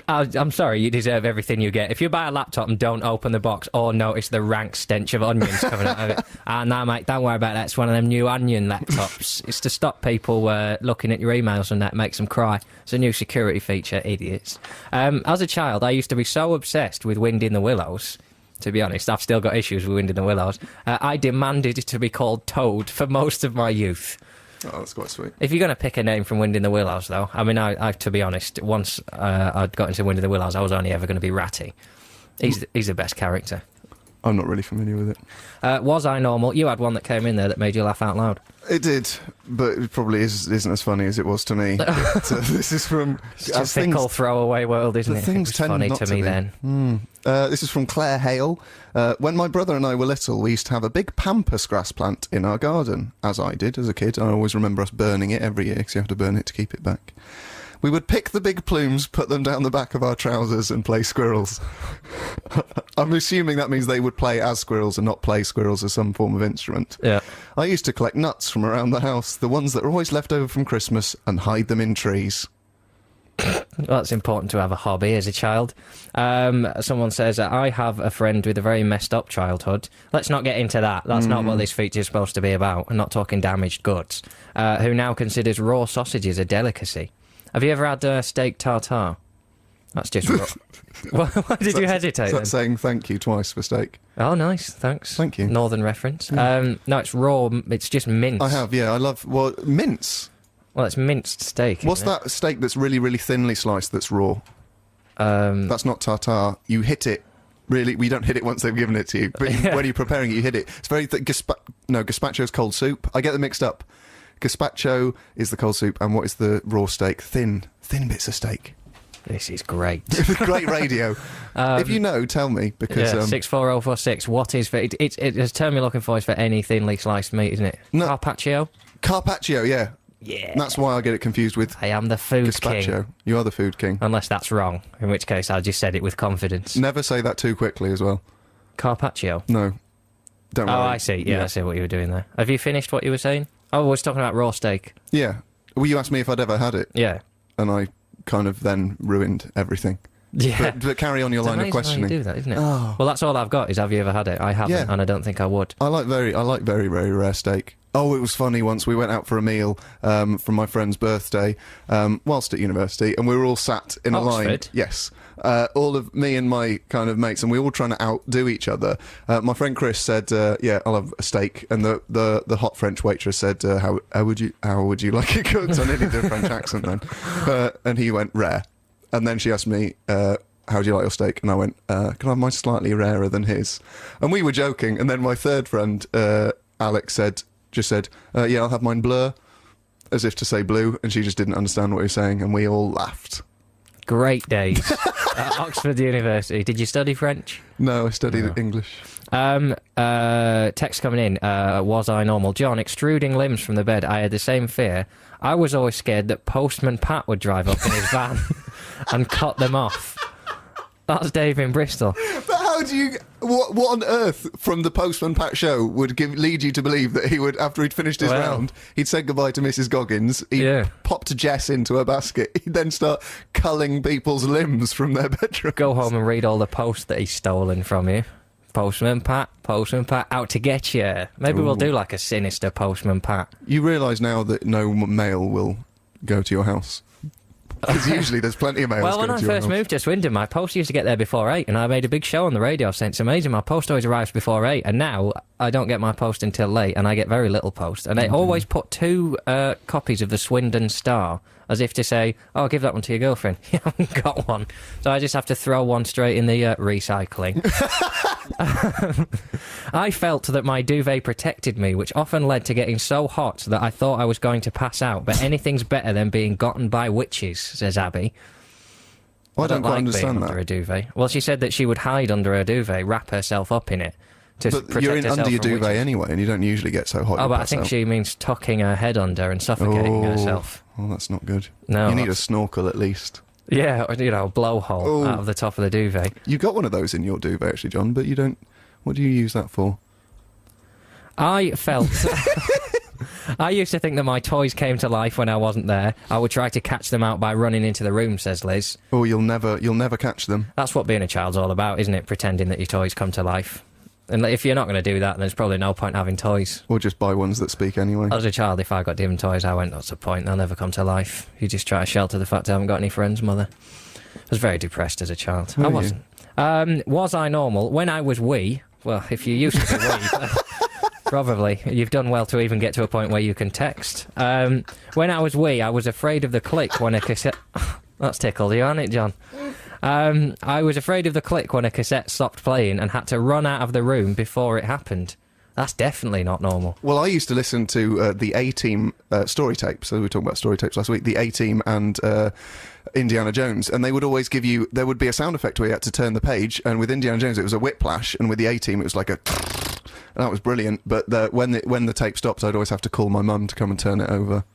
I'm sorry, you deserve everything you get. If you buy a laptop and don't open the box or notice the rank stench of onions coming out of it, no, mate, don't worry about that. It's one of them new onion laptops. It's to stop people looking at your emails and that makes them cry. It's a new security feature, idiots. As a child, I used to be so obsessed with Wind in the Willows. To be honest, I've still got issues with Wind in the Willows. I demanded it to be called Toad for most of my youth. Oh, that's quite sweet. If you're going to pick a name from Wind in the Willows, though, I mean, I to be honest, once I'd got into Wind in the Willows, I was only ever going to be Ratty. He's the best character. I'm not really familiar with it. Was I normal? You had one that came in there that made you laugh out loud. It did, but it probably isn't as funny as it was to me. This is from... It's a fickle throwaway world, isn't it? Things It was tend funny not to to me be. then. This is from Claire Hale. When my brother and I were little, we used to have a big pampas grass plant in our garden, as I did as a kid. I always remember us burning it every year, because you have to burn it to keep it back. We would pick the big plumes, put them down the back of our trousers and play squirrels. I'm assuming that means they would play as squirrels and not play squirrels as some form of instrument. Yeah. I used to collect nuts from around the house, the ones that are always left over from Christmas, and hide them in trees. Well, it's important to have a hobby as a child. Someone says, I have a friend with a very messed up childhood. Let's not get into that. That's not what this feature is supposed to be about. I'm not talking damaged goods. Who now considers raw sausages a delicacy. Have you ever had steak tartare? That's just raw. Why did you hesitate Is then? that saying thank you twice for steak? Oh, nice. Thanks. Thank you. Northern reference. No, it's raw. It's just minced. I have, yeah. I love... Well, mince. Well, it's minced steak. What's isn't it? that steak that's really, really thinly sliced that's raw? That's not tartare. You hit it. Really, we don't hit it once they've given it to you. But when you're preparing it, you hit it. It's very thick. Gazpacho's cold soup. I get them mixed up. Gazpacho is the cold soup, and what is the raw steak? Thin bits of steak. This is great. Great radio. If you know, tell me, because... Yeah, 64046. What is for... It's the term you're looking for is for any thinly sliced meat, isn't it? No. Carpaccio? Carpaccio, yeah. Yeah. That's why I get it confused with I am the food gazpacho. king. You are the food king. Unless that's wrong, in which case I just said it with confidence. Never say that too quickly as well. Carpaccio? No. Don't Oh, worry. I see. Yeah, I see what you were doing there. Have you finished what you were saying? Oh, we was talking about raw steak. Yeah. Well, you asked me if I'd ever had it, Yeah. and I kind of then ruined everything. Yeah. But carry on your It's line of amazing how questioning. you do that, isn't it? Oh. Well, that's all I've got is have you ever had it? I haven't, Yeah. and I don't think I would. I like very, very rare steak. Oh, it was funny once. We went out for a meal from my friend's birthday whilst at university, and we were all sat in a line. Oxford? Yes. All of me and my kind of mates, and we were all trying to outdo each other. My friend Chris said, yeah, I'll have a steak. And the hot French waitress said, how would you like it cooked? I nearly did a French accent then. And he went, rare. And then she asked me, how do you like your steak? And I went, can I have mine slightly rarer than his? And we were joking. And then my third friend, Alex, just said, yeah, I'll have mine bleu, as if to say blue. And she just didn't understand what he was saying. And we all laughed. Great days at Oxford University. Did you study French? No, I studied English. Text coming in. Was I normal? John, extruding limbs from the bed. I had the same fear. I was always scared that Postman Pat would drive up in his van and cut them off. That's Dave in Bristol. But how do you... What on earth from the Postman Pat show would lead you to believe that he would, after he'd finished his round, he'd said goodbye to Mrs. Goggins, he'd popped Jess into a basket, he'd then start culling people's limbs from their bedroom. Go home and read all the posts that he's stolen from you. Postman Pat, out to get you. Maybe we'll do like a sinister Postman Pat. You realise now that no mail will go to your house? Because usually there's plenty of mails Well, when going I to your first house. moved to Swindon, my post used to get there before 8, and I made a big show on the radio saying it's amazing, my post always arrives before 8, and now I don't get my post until late, and I get very little post. And they always put 2 copies of the Swindon Star as if to say, oh, give that one to your girlfriend. You haven't got one. So I just have to throw one straight in the recycling. I felt that my duvet protected me, which often led to getting so hot that I thought I was going to pass out, but anything's better than being gotten by witches, says Abby. Well, I don't quite like understand being that. under a duvet. Well, she said that she would hide under her duvet, wrap herself up in it, to But protect you're herself under your from duvet witches. anyway, and you don't usually get so hot. Oh, you but I pass think out. she means tucking her head under and suffocating herself. Oh, that's not good. No, you need a that's- snorkel at least. Yeah, or, you know, a blowhole Oh. out of the top of the duvet. You got one of those in your duvet, actually, John, but you don't. What do you use that for? I felt... I used to think that my toys came to life when I wasn't there. I would try to catch them out by running into the room, says Liz. Oh, you'll never catch them. That's what being a child's all about, isn't it? Pretending that your toys come to life. And if you're not going to do that, then there's probably no point having toys. Or just buy ones that speak anyway. As a child, if I got given toys, I went, what's the point? They'll never come to life. You just try to shelter the fact I haven't got any friends, mother. I was very depressed as a child. I Were you? wasn't. Was I normal? When I was wee, well, if you used to be wee, probably. You've done well to even get to a point where you can text. When I was wee, I was afraid of the click when a cassette... That's tickled you, hasn't it, John? I was afraid of the click when a cassette stopped playing and had to run out of the room before it happened. That's definitely not normal. Well, I used to listen to the A-Team story tapes. So we were talking about story tapes last week. The A-Team and Indiana Jones, and they would always give you... There would be a sound effect where you had to turn the page, and with Indiana Jones it was a whiplash, and with the A-Team it was like a... And that was brilliant, but when the tape stopped, I'd always have to call my mum to come and turn it over.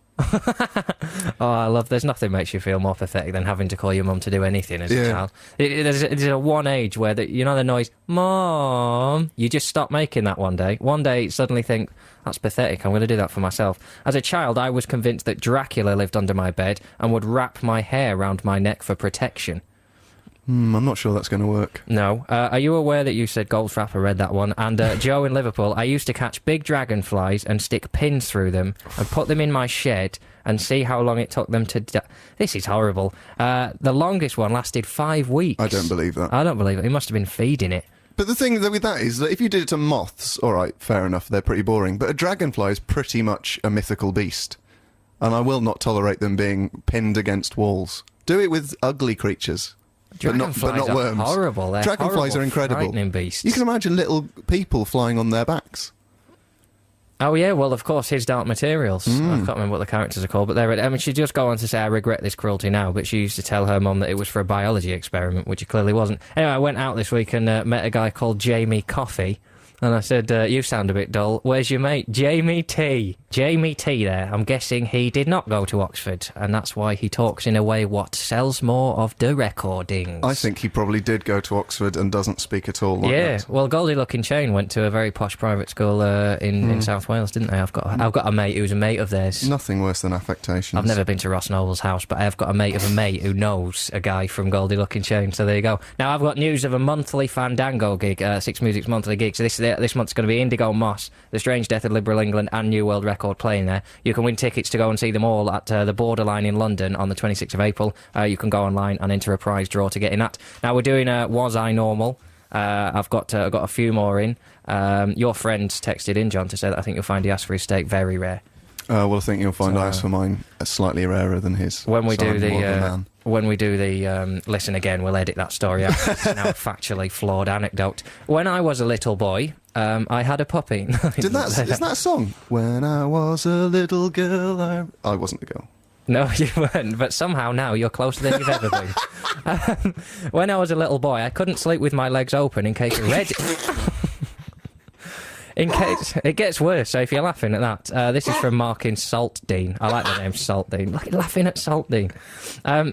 Oh, I love... There's nothing makes you feel more pathetic than having to call your mum to do anything as a Yeah. child. There's a one age where, you know the noise, Mom, you just stop making that one day. One day you suddenly think, that's pathetic, I'm going to do that for myself. As a child, I was convinced that Dracula lived under my bed and would wrap my hair round my neck for protection. I'm not sure that's going to work. No. Are you aware that you said Goldfrapp? I read that one. And Joe in Liverpool, I used to catch big dragonflies and stick pins through them and put them in my shed and see how long it took them to... This is horrible. The longest one lasted 5 weeks. I don't believe that. I don't believe it. He must have been feeding it. But the thing with that is that if you did it to moths, all right, fair enough, they're pretty boring. But a dragonfly is pretty much a mythical beast. And I will not tolerate them being pinned against walls. Do it with ugly creatures. But not Dragonflies worms. are horrible. They're Dragonflies horrible, are incredible. frightening beasts. You can imagine little people flying on their backs. Oh, yeah, well, of course, his Dark Materials. I can't remember what the characters are called, but they're... I mean, she just go on to say, I regret this cruelty now, but she used to tell her mum that it was for a biology experiment, which it clearly wasn't. Anyway, I went out this week and met a guy called Jamie Coffey, and I said, you sound a bit dull. Where's your mate? Jamie T. Jamie T there. I'm guessing he did not go to Oxford, and that's why he talks in a way what sells more of the recordings. I think he probably did go to Oxford and doesn't speak at all like Yeah, that. well, Goldie Looking Chain went to a very posh private school in South Wales, didn't they? I've got a mate who's a mate of theirs. Nothing worse than affectations. I've never been to Ross Noble's house, but I have got a mate of a mate who knows a guy from Goldie Looking Chain, so there you go. Now, I've got news of a monthly Fandango gig, Six Music's monthly gig, so this month's going to be Indigo Moss, The Strange Death of Liberal England and New World Record playing there. You can win tickets to go and see them all at the Borderline in London on the 26th of April. You can go online and enter a prize draw to get in that. Now, we're doing Was I Normal? I've got a few more in. Your friends texted in, John, to say that I think you'll find he asked for his steak very rare. Well, I think you'll find I asked for mine slightly rarer than his. When we So do I'm more of a man. when we do the listen again, we'll edit that story out. It's now a factually flawed anecdote. When I was a little boy, I had a puppy. Isn't that a song? When I was a little girl, I wasn't a girl. No, you weren't, but somehow now you're closer than you've ever been. When I was a little boy, I couldn't sleep with my legs open in case in case... It gets worse, so if you're laughing at that... this is from Mark in Saltdean. I like the name Saltdean. Like laughing at Saltdean.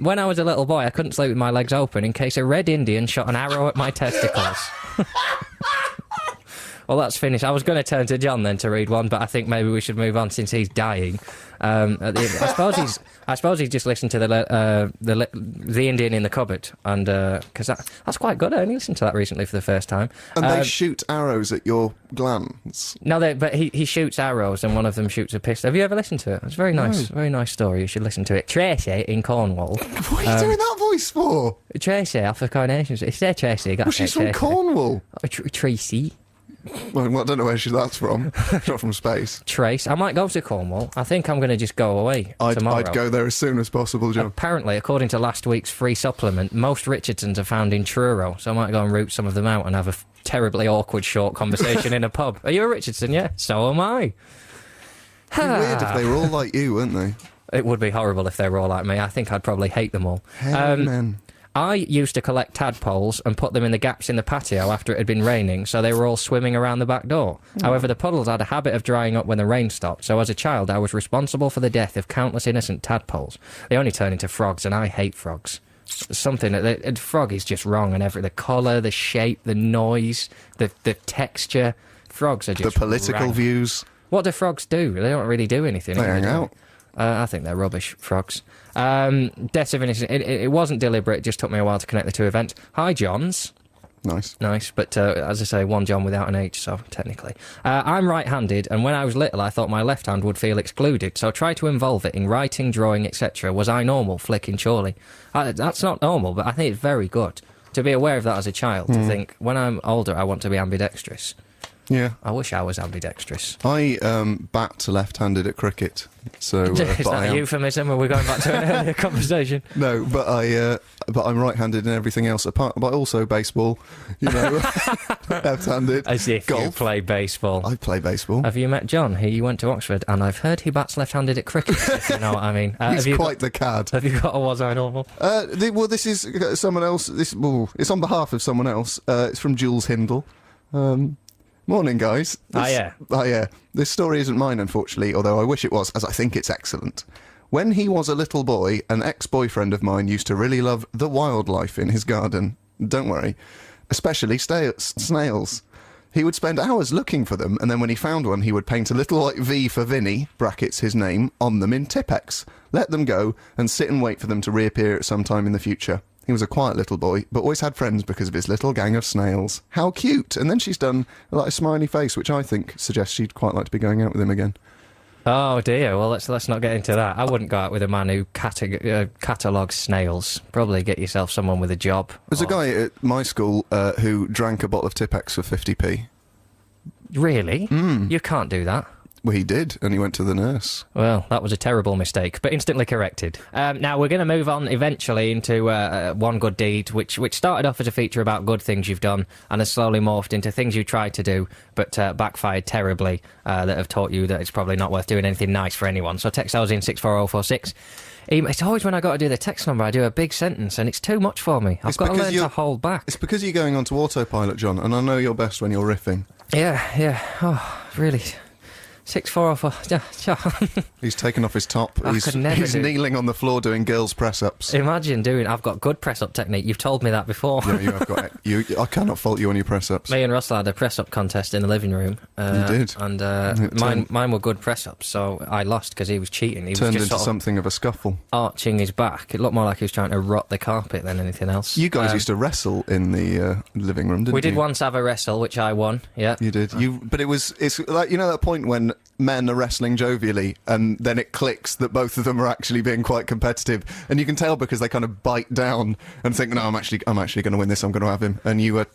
When I was a little boy, I couldn't sleep with my legs open in case a red Indian shot an arrow at my testicles. Well, that's finished. I was going to turn to John then to read one, but I think maybe we should move on since he's dying. I suppose he's just listened to the Indian in the cupboard, and because that's quite good. I only listened to that recently for the first time. And they shoot arrows at your glands. No, but he shoots arrows, and one of them shoots a pistol. Have you ever listened to it? It's very nice, very nice story. You should listen to it. Tracy in Cornwall. What are you doing that voice for? Tracy off the Coronation Street. It's there, Tracy. Well, she's from Cornwall. Tracy. Well, I don't know where that's from. It's not from space. Trace. I might go to Cornwall. I think I'm going to just go away tomorrow. I'd go there as soon as possible, John. Apparently, according to last week's free supplement, most Richardsons are found in Truro, so I might go and root some of them out and have a terribly awkward short conversation in a pub. Are you a Richardson? Yeah, so am I. It'd be weird if they were all like you, wouldn't they? It would be horrible if they were all like me. I think I'd probably hate them all. Man. I used to collect tadpoles and put them in the gaps in the patio after it had been raining, so they were all swimming around the back door. However, the puddles had a habit of drying up when the rain stopped, so as a child I was responsible for the death of countless innocent tadpoles. They only turn into frogs, and I hate frogs. Something that frog is just wrong, and the colour, the shape, the noise, the texture. Frogs are just the political rank. Views. What do frogs do? They don't really do anything. They hang out. I think they're rubbish, frogs. Deaths of innocent. It wasn't deliberate, it just took me a while to connect the two events. Hi, Johns. Nice, but as I say, one John without an H, so technically. I'm right-handed, and when I was little I thought my left hand would feel excluded, so I tried to involve it in writing, drawing, etc. Was I normal? Flicking, surely. That's not normal, but I think it's very good to be aware of that as a child, to think, when I'm older I want to be ambidextrous. Yeah. I wish I was ambidextrous. I bat left-handed at cricket, so... Is that a euphemism, or are we going back to an earlier conversation? No, but I'm right-handed in everything else, but also baseball, left-handed. As if golf. You play baseball. I play baseball. Have you met John? He went to Oxford, and I've heard he bats left-handed at cricket, if you know what I mean. He's quite the cad. Have you got a Was I Normal? Well, this is someone else. It's on behalf of someone else. It's from Jules Hindle. Morning, guys. Yeah. This story isn't mine, unfortunately, although I wish it was, as I think it's excellent. When he was a little boy, an ex-boyfriend of mine used to really love the wildlife in his garden. Don't worry. Especially snails. He would spend hours looking for them, and then when he found one, he would paint a little white V for Vinny, brackets his name, on them in Tipp-Ex, let them go, and sit and wait for them to reappear at some time in the future. He was a quiet little boy, but always had friends because of his little gang of snails. How cute! And then she's done a smiley face, which I think suggests she'd quite like to be going out with him again. Oh dear, well let's not get into that. I wouldn't go out with a man who catalogues snails. Probably get yourself someone with a job. There's a guy at my school who drank a bottle of Tipp-Ex for 50p. Really? You can't do that. Well, he did, and he went to the nurse. Well, that was a terrible mistake, but instantly corrected. Now, we're going to move on eventually into One Good Deed, which started off as a feature about good things you've done, and has slowly morphed into things you tried to do, but backfired terribly, that have taught you that it's probably not worth doing anything nice for anyone. So text those in 64046. It's always when I got to do the text number, I do a big sentence, and it's too much for me. I've got to learn to hold back. It's because you're going on to autopilot, John, and I know you're best when you're riffing. Yeah. Oh, really... 6404. He's taken off his top. He's kneeling on the floor doing girls' press-ups. Imagine I've got good press-up technique. You've told me that before. Yeah, you have got it. I cannot fault you on your press-ups. Me and Russell had a press-up contest in the living room. You did. And mine were good press-ups, so I lost because he was cheating. He turned was just into something of a scuffle. Arching his back. It looked more like he was trying to rot the carpet than anything else. You guys used to wrestle in the living room, didn't you? We did once have a wrestle, which I won, yeah. You did. But it's like, that point when men are wrestling jovially and then it clicks that both of them are actually being quite competitive, and you can tell because they kind of bite down and think, no, I'm actually going to win this, I'm going to have him, and you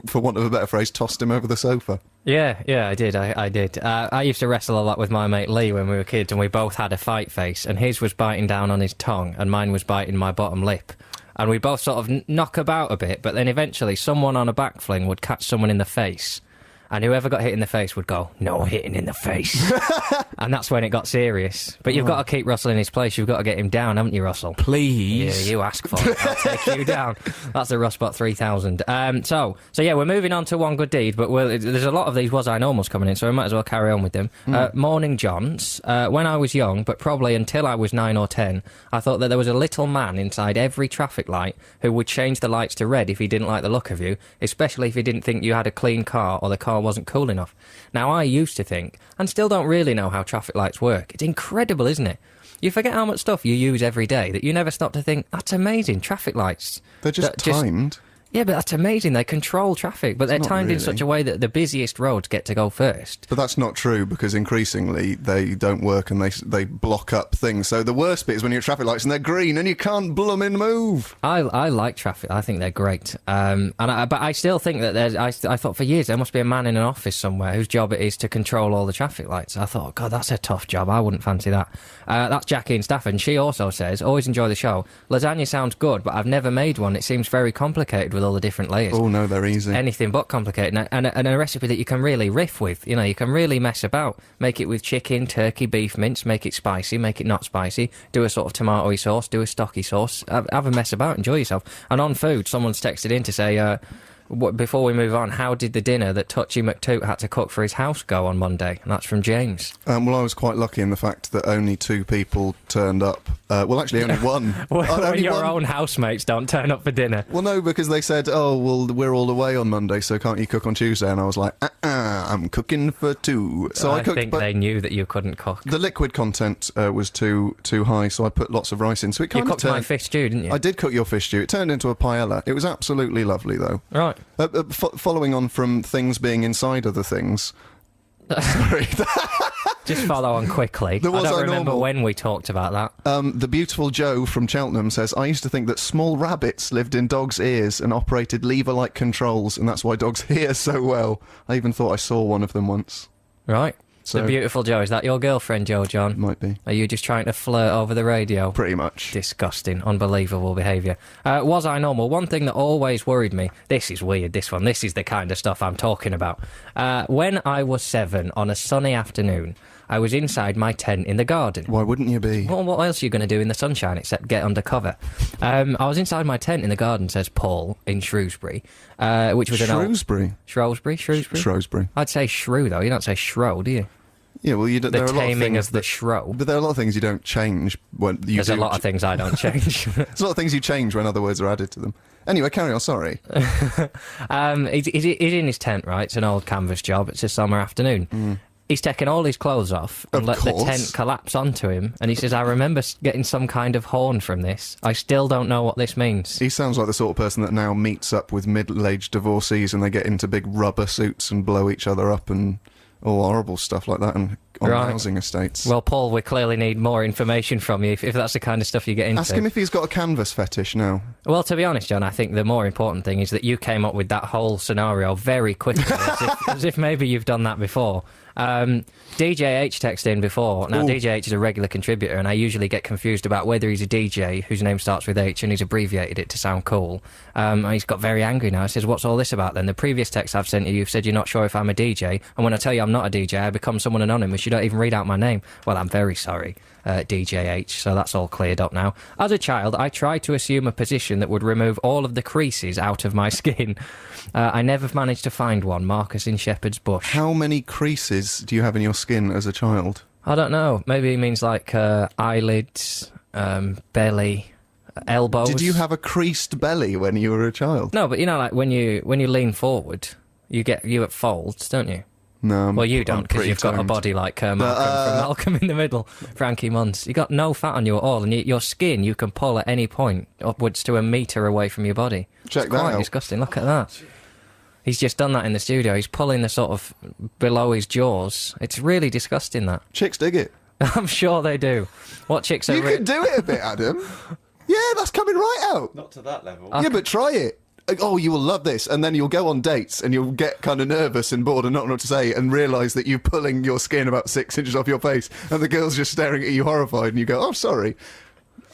for want of a better phrase, tossed him over the sofa. Yeah, I did. I did. I used to wrestle a lot with my mate Lee when we were kids, and we both had a fight face, and his was biting down on his tongue and mine was biting my bottom lip. And we both sort of knock about a bit, but then eventually someone on a backfling would catch someone in the face. And whoever got hit in the face would go, no hitting in the face. And that's when it got serious. But you've got to keep Russell in his place. You've got to get him down, haven't you, Russell? Please. Yeah, you ask for it. I'll take you down. That's the Russbot 3000. So yeah, we're moving on to One Good Deed, but there's a lot of these Was I Normals coming in, so we might as well carry on with them. Morning Johns. When I was young, but probably until I was 9 or 10, I thought that there was a little man inside every traffic light who would change the lights to red if he didn't like the look of you, especially if he didn't think you had a clean car or the car wasn't cool enough. Now, I used to think, and still don't really know how traffic lights work. It's incredible, isn't it? You forget how much stuff you use every day that you never stop to think, that's amazing, traffic lights. They're just timed. Yeah, but that's amazing. They control traffic, but they're not timed in really. such a way that the busiest roads get to go first. But that's not true, because increasingly they don't work and they block up things. So the worst bit is when you're at traffic lights and they're green and you can't bloomin' move. I like traffic. I think they're great. But I still think that I thought for years there must be a man in an office somewhere whose job it is to control all the traffic lights. I thought, God, that's a tough job. I wouldn't fancy that. That's Jackie in Stafford, and she also says, always enjoy the show. Lasagna sounds good, but I've never made one. It seems very complicated with all the different layers. Oh no, they're easy. Anything but complicated, and a recipe that you can really riff with. You know, you can really mess about. Make it with chicken, turkey, beef mince. Make it spicy, make it not spicy. Do a sort of tomatoey sauce. Do a stocky sauce. Have a mess about. Enjoy yourself. And on food, someone's texted in to say, before we move on, how did the dinner that Touchy McToot had to cook for his house go on Monday? And that's from James. Well, I was quite lucky in the fact that only 2 people turned up. Well, actually, only one. When your own housemates don't turn up for dinner. Well, no, because they said, oh, well, we're all away on Monday, so can't you cook on Tuesday? And I was like, I'm cooking for 2. So I cooked, think but they knew that you couldn't cook. the liquid content was too high, so I put lots of rice in. So it You kind of cooked my fish stew, didn't you? I did cook your fish stew. It turned into a paella. It was absolutely lovely, though. Right. Following on from things being inside other things. Sorry. Just follow on quickly. I Was don't I remember normal? when we talked about that. The beautiful Joe from Cheltenham says, I used to think that small rabbits lived in dogs' ears and operated lever-like controls, and that's why dogs hear so well. I even thought I saw one of them once. Right. So- The beautiful Joe. Is that your girlfriend, Joe John? Might be. Are you just trying to flirt over the radio? Pretty much. Disgusting. Unbelievable behaviour. Was I normal? One thing that always worried me, this is weird, this is the kind of stuff I'm talking about. When I was 7 on a sunny afternoon, I was inside my tent in the garden. Why wouldn't you be? Well, what else are you going to do in the sunshine except get under cover? I was inside my tent in the garden, says Paul, in Shrewsbury, which was Shrewsbury? Shrewsbury? Shrewsbury. I'd say shrew, though. You don't say shrow, do you? Yeah, well, you don't, The there are a lot of taming things of the shrow. But there are a lot of things you don't change when you There's do. a lot of things I don't change. There's a lot of things you change when other words are added to them. Anyway, carry on, sorry. He's in his tent, right? It's an old canvas job. It's a summer afternoon. He's taken all his clothes off and Of let the course. tent collapse onto him. And he says, I remember getting some kind of horn from this. I still don't know what this means. He sounds like the sort of person that now meets up with middle-aged divorcees and they get into big rubber suits and blow each other up and all horrible stuff like that and on Right. housing estates. Well, Paul, we clearly need more information from you if that's the kind of stuff you get into. Ask him if he's got a canvas fetish now. Well, to be honest, John, I think the more important thing is that you came up with that whole scenario very quickly, as if maybe you've done that before. DJ H texted in before. Now, Ooh. DJ H is a regular contributor, and I usually get confused about whether he's a DJ whose name starts with H and he's abbreviated it to sound cool. And he's got very angry now. He says, what's all this about then? The previous text I've sent you, you've said you're not sure if I'm a DJ, and when I tell you I'm not a DJ, I become someone anonymous. You don't even read out my name. Well, I'm very sorry, DJ H, so that's all cleared up now. As a child, I tried to assume a position that would remove all of the creases out of my skin. I never managed to find one. Marcus in Shepherd's Bush. How many creases do you have in your skin as a child? I don't know. Maybe it means like eyelids, belly, elbows. Did you have a creased belly when you were a child? No, but you know, like when you lean forward, you get folds, don't you? No. Well, you I'm don't, because pretty you've got a toned. body like Malcolm from Malcolm in the Middle, Frankie Munns. You got no fat on you at all, and your skin you can pull at any point upwards to a metre away from your body. Check It's that quite out. disgusting. Look at that. He's just done that in the studio. He's pulling the sort of below his jaws. It's really disgusting, that. Chicks dig it. I'm sure they do. What chicks are... You could do it a bit, Adam. Yeah, that's coming right out. Not to that level. Yeah, but try it. Oh, you will love this. And then you'll go on dates and you'll get kind of nervous and bored and not know what to say and realise that you're pulling your skin about 6 inches off your face and the girl's just staring at you horrified and you go, oh, sorry.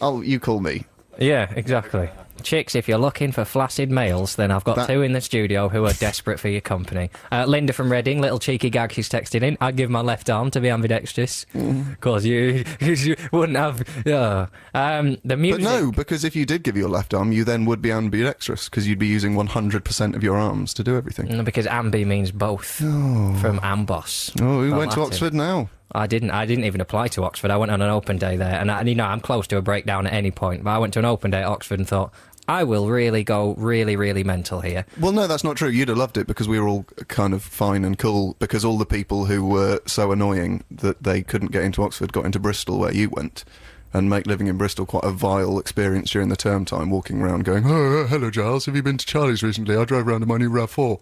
Oh, you call me. Yeah, exactly. Chicks, if you're looking for flaccid males, then I've got 2 in the studio who are desperate for your company. Linda from Reading, little cheeky gag she's texted in. I'd give my left arm to be ambidextrous. Because you wouldn't have... the music... But no, because if you did give your left arm, you then would be ambidextrous because you'd be using 100% of your arms to do everything. No, because ambi means both, from ambos. Oh, who From went to Latin. Oxford now? I didn't even apply to Oxford. I went on an open day there, and I'm close to a breakdown at any point, but I went to an open day at Oxford and thought, I will really go really, really mental here. Well, no, that's not true. You'd have loved it because we were all kind of fine and cool because all the people who were so annoying that they couldn't get into Oxford got into Bristol where you went. and make living in Bristol quite a vile experience during the term time, walking around going, oh, hello Giles, have you been to Charlie's recently? I drove around in my new RAV4.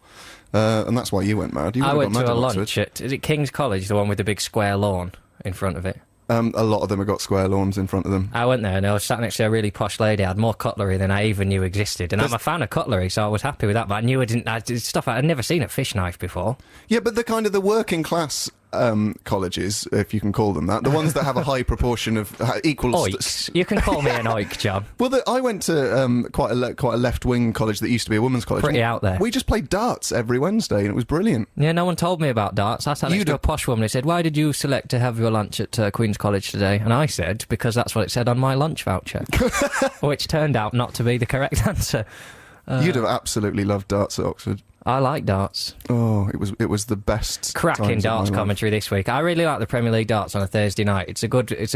And that's why you went mad. I went to a lunch at, is it King's College, the one with the big square lawn in front of it? A lot of them have got square lawns in front of them. I went there and I was sat next to a really posh lady. I had more cutlery than I even knew existed. And I'm a fan of cutlery, so I was happy with that. But I knew stuff I'd never seen a fish knife before. Yeah, but the working class colleges, if you can call them that, the ones that have a high proportion of equal... Oiks. You can call me an oik, John. Well, I went to quite a left-wing college that used to be a women's college. Pretty out there. We just played darts every Wednesday, and it was brilliant. Yeah, no one told me about darts. I sat next to a posh woman who said, why did you select to have your lunch at Queen's College today? And I said, because that's what it said on my lunch voucher. Which turned out not to be the correct answer. You'd have absolutely loved darts at Oxford. I like darts. Oh, it was the best. Cracking darts commentary this week. I really like the Premier League darts on a Thursday night. It's a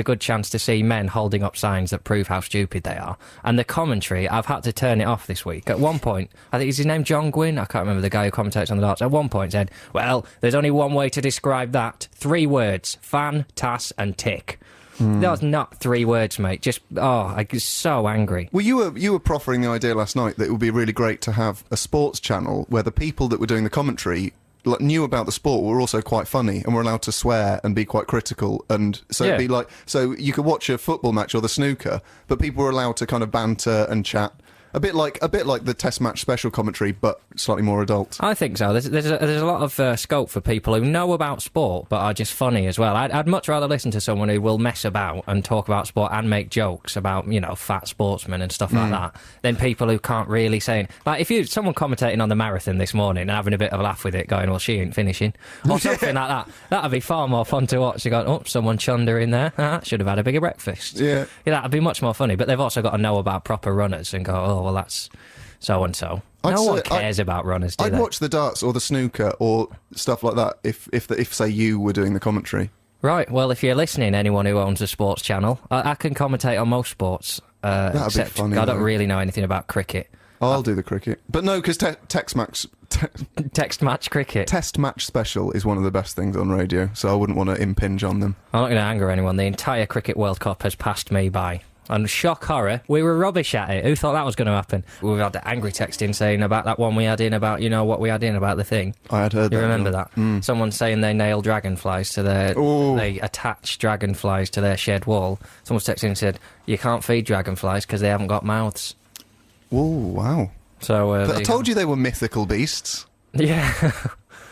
good chance to see men holding up signs that prove how stupid they are. And the commentary, I've had to turn it off this week. At one point, I think is his name John Gwynn. I can't remember the guy who commentates on the darts. At one point, said, "Well, there's only one way to describe that. 3 words: fan, tass, and tick." That was not 3 words, mate. Just, I was so angry. Well, you were proffering the idea last night that it would be really great to have a sports channel where the people that were doing the commentary knew about the sport, were also quite funny and were allowed to swear and be quite critical, and so it'd be like, so you could watch a football match or the snooker, but people were allowed to kind of banter and chat. A bit like the Test match special commentary, but slightly more adult. I think so. There's a lot of scope for people who know about sport but are just funny as well. I'd much rather listen to someone who will mess about and talk about sport and make jokes about, fat sportsmen and stuff like that, than people who can't really say it. Like, if someone commentating on the marathon this morning and having a bit of a laugh with it, going, well, she ain't finishing, or something like that, that'd be far more fun to watch. You're going, oh, someone chunned her in there. Should have had a bigger breakfast. Yeah, that'd be much more funny. But they've also got to know about proper runners and go, oh, well, that's so-and-so. No one cares about runners, do they? I'd watch the darts or the snooker or stuff like that if say, you were doing the commentary. Right, well, if you're listening, anyone who owns a sports channel, I can commentate on most sports, That'd be funny, I don't really know anything about cricket. I'll do the cricket. But no, because Text match cricket. Test match special is one of the best things on radio, so I wouldn't want to impinge on them. I'm not going to anger anyone. The entire Cricket World Cup has passed me by. And shock horror, we were rubbish at it. Who thought that was going to happen? We've had the angry text in saying about that one we had in about, what we had in about the thing. I had heard that. You remember that? Someone saying they nail dragonflies to they attach dragonflies to their shed wall. Someone's texting and said, you can't feed dragonflies because they haven't got mouths. Oh, wow. So, I told you they were mythical beasts. Yeah.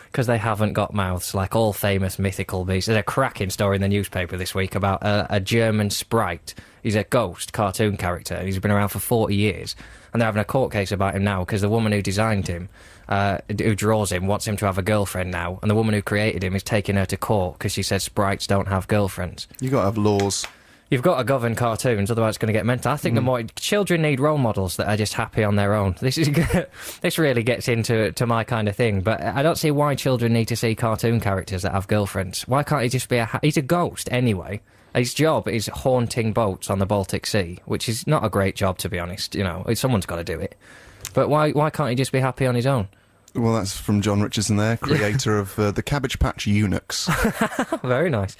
Because they haven't got mouths, like all famous mythical beasts. There's a cracking story in the newspaper this week about a German sprite. He's a ghost cartoon character, and he's been around for 40 years. And they're having a court case about him now, because the woman who designed him, who draws him, wants him to have a girlfriend now. And the woman who created him is taking her to court, because she said sprites don't have girlfriends. You got to have laws. You've got to govern cartoons, otherwise it's going to get mental. I think the more children need role models that are just happy on their own. This really gets into my kind of thing, but I don't see why children need to see cartoon characters that have girlfriends. Why can't he just be he's a ghost anyway. His job is haunting boats on the Baltic Sea, which is not a great job, to be honest. Someone's got to do it. But why can't he just be happy on his own? Well, that's from Jon Richardson there, creator of the Cabbage Patch Eunuchs. Very nice.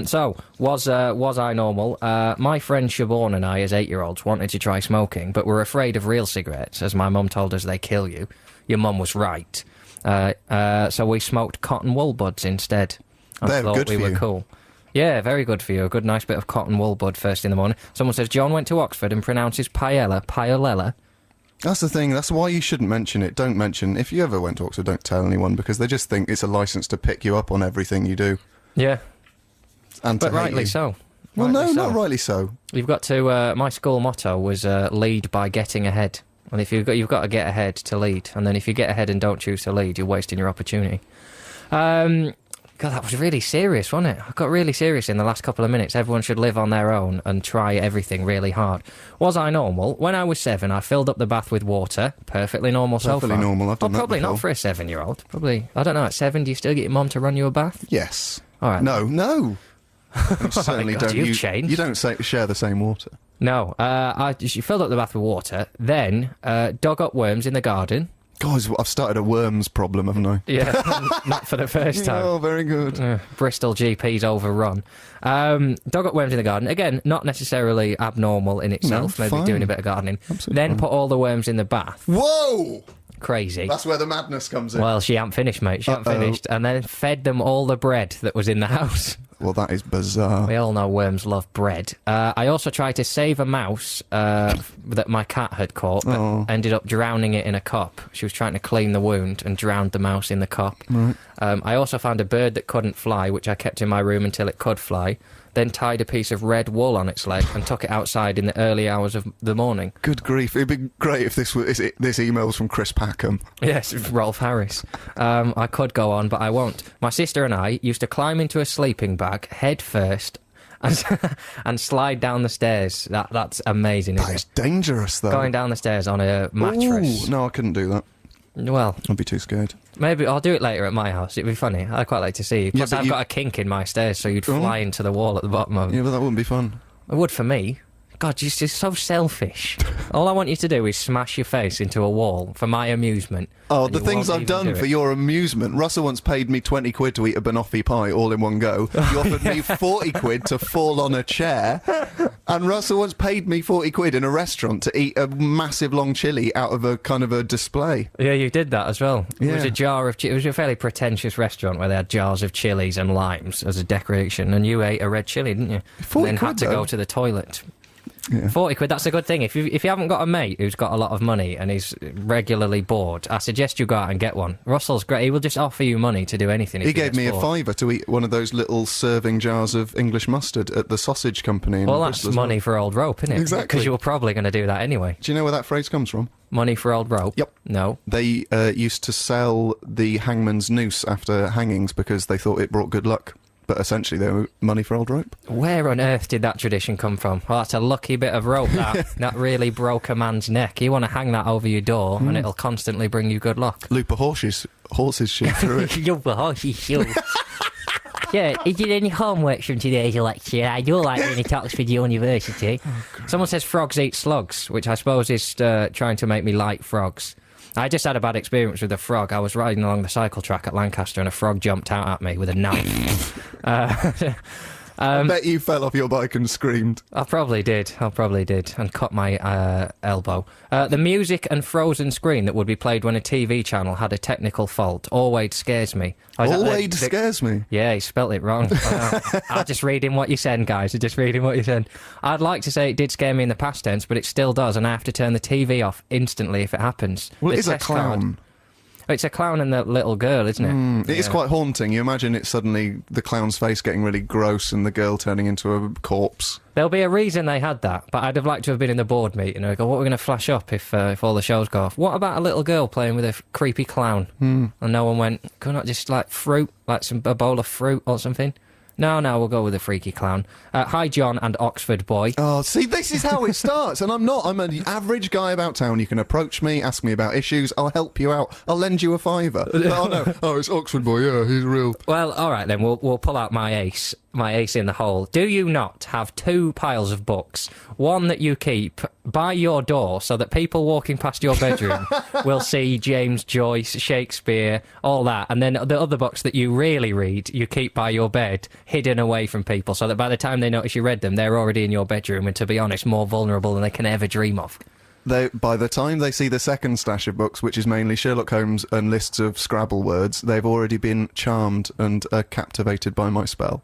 So, was I normal? My friend Siobhan and I, as 8-year-olds, wanted to try smoking, but were afraid of real cigarettes, as my mum told us they kill you. Your mum was right. So we smoked cotton wool buds instead. They're good for you. We were cool. Yeah, very good for you. A good, nice bit of cotton wool bud first in the morning. Someone says John went to Oxford and pronounces paella. That's the thing. That's why you shouldn't mention it. Don't mention. If you ever went to Oxford, don't tell anyone, because they just think it's a licence to pick you up on everything you do. Yeah. And but rightly so. Well, no, not rightly so. You've got to... my school motto was lead by getting ahead. And if you've got to get ahead to lead. And then if you get ahead and don't choose to lead, you're wasting your opportunity. God, that was really serious, wasn't it? I got really serious in the last couple of minutes. Everyone should live on their own and try everything really hard. Was I normal? When I was 7, I filled up the bath with water. Perfectly normal so far. Perfectly normal, I've done that probably before. Not for a 7-year-old. Probably, I don't know, at 7, do you still get your mum to run you a bath? Yes. All right. No. You certainly don't. You've changed. You don't share the same water. No. She filled up the bath with water, then dug up worms in the garden, Guys, I've started a worms problem, haven't I? Yeah, not for the first time. Oh, very good. Bristol GP's overrun. Dog got worms in the garden. Again, not necessarily abnormal in itself. No, maybe fine. doing a bit of gardening. Absolutely Then fine. put all the worms in the bath. Whoa! Crazy. That's where the madness comes in. Well, she hadn't finished, mate. She hadn't finished. And then fed them all the bread that was in the house. Well, that is bizarre. We all know worms love bread. I also tried to save a mouse that my cat had caught, but ended up drowning it in a cup. She was trying to clean the wound and drowned the mouse in the cup. Right. I also found a bird that couldn't fly, which I kept in my room until it could fly, then tied a piece of red wool on its leg and took it outside in the early hours of the morning. Good grief. It'd be great if this email was from Chris Packham. Yes, Rolf Harris. I could go on, but I won't. My sister and I used to climb into a sleeping bag head first and slide down the stairs. That's amazing, isn't That it? is dangerous, though. Going down the stairs on a mattress. Ooh, no, I couldn't do that. Well, I'd be too scared. maybe I'll do it later at my house. It'd be funny. I'd quite like to see you. Plus, but I've got a kink in my stairs, so you'd fly into the wall at the bottom of it. Yeah, but that wouldn't be fun. It would for me. God, you're just so selfish. All I want you to do is smash your face into a wall for my amusement. Oh, and the you things won't I've even done do for it. your amusement. Russell once paid me 20 quid to eat a banoffee pie all in one go. You offered me 40 quid to fall on a chair. And Russell once paid me 40 quid in a restaurant to eat a massive long chilli out of a kind of a display. Yeah, you did that as well. It was Yeah. a jar of... It was a fairly pretentious restaurant where they had jars of chilies and limes as a decoration, and you ate a red chilli, didn't you? 40 and then had quid, to though. go to the toilet. Yeah. 40 quid, that's a good thing. If you haven't got a mate who's got a lot of money and is regularly bored, I suggest you go out and get one. Russell's great. He will just offer you money to do anything. If He gave gets me a bored. fiver to eat one of those little serving jars of English mustard at the sausage company in Well, that's Bristol as well. money for old rope, isn't it? Exactly. Because you were probably going to do that anyway. Do you know where that phrase comes from? Money for old rope? Yep. No. They used to sell the hangman's noose after hangings because they thought it brought good luck. But essentially, they were money for old rope. Where on earth did that tradition come from? Well, that's a lucky bit of rope, that. That really broke a man's neck. You want to hang that over your door, and it'll constantly bring you good luck. Loop of horses shoot through it. Yeah, he did any homework from today's lecture. I do like being at Oxford University. Someone says frogs eat slugs, which I suppose is trying to make me like frogs. I just had a bad experience with a frog. I was riding along the cycle track at Lancaster and a frog jumped out at me with a knife. I bet you fell off your bike and screamed. I probably did, and cut my elbow. The music and frozen screen that would be played when a TV channel had a technical fault always scares me. Always scares me. Yeah, he spelt it wrong. I'm just reading what you said, guys. I'm just reading what you said. I'd like to say it did scare me in the past tense, but it still does, and I have to turn the TV off instantly if it happens. Well, The it is a test card- clown. It's a clown and the little girl, isn't it? It is quite haunting. You imagine it suddenly, the clown's face getting really gross and the girl turning into a corpse. There'll be a reason they had that, but I'd have liked to have been in the board meeting and go, what are we going to flash up if all the shows go off? What about a little girl playing with a creepy clown? And no one went, can we not just like fruit, like a bowl of fruit or something? No, we'll go with a freaky clown. Hi, John and Oxford boy. Oh, see, this is how it starts. And I'm not. I'm an average guy about town. You can approach me, ask me about issues. I'll help you out. I'll lend you a fiver. But, oh, no. Oh, it's Oxford boy. Yeah, he's real. Well, all right then, we'll pull out my ace in the hole. Do you not have two piles of books? One that you keep by your door so that people walking past your bedroom will see James Joyce, Shakespeare, all that, and then the other books that you really read, you keep by your bed, hidden away from people, so that by the time they notice you read them, they're already in your bedroom, and to be honest, more vulnerable than they can ever dream of. By the time they see the second stash of books, which is mainly Sherlock Holmes and lists of Scrabble words, they've already been charmed and captivated by my spell.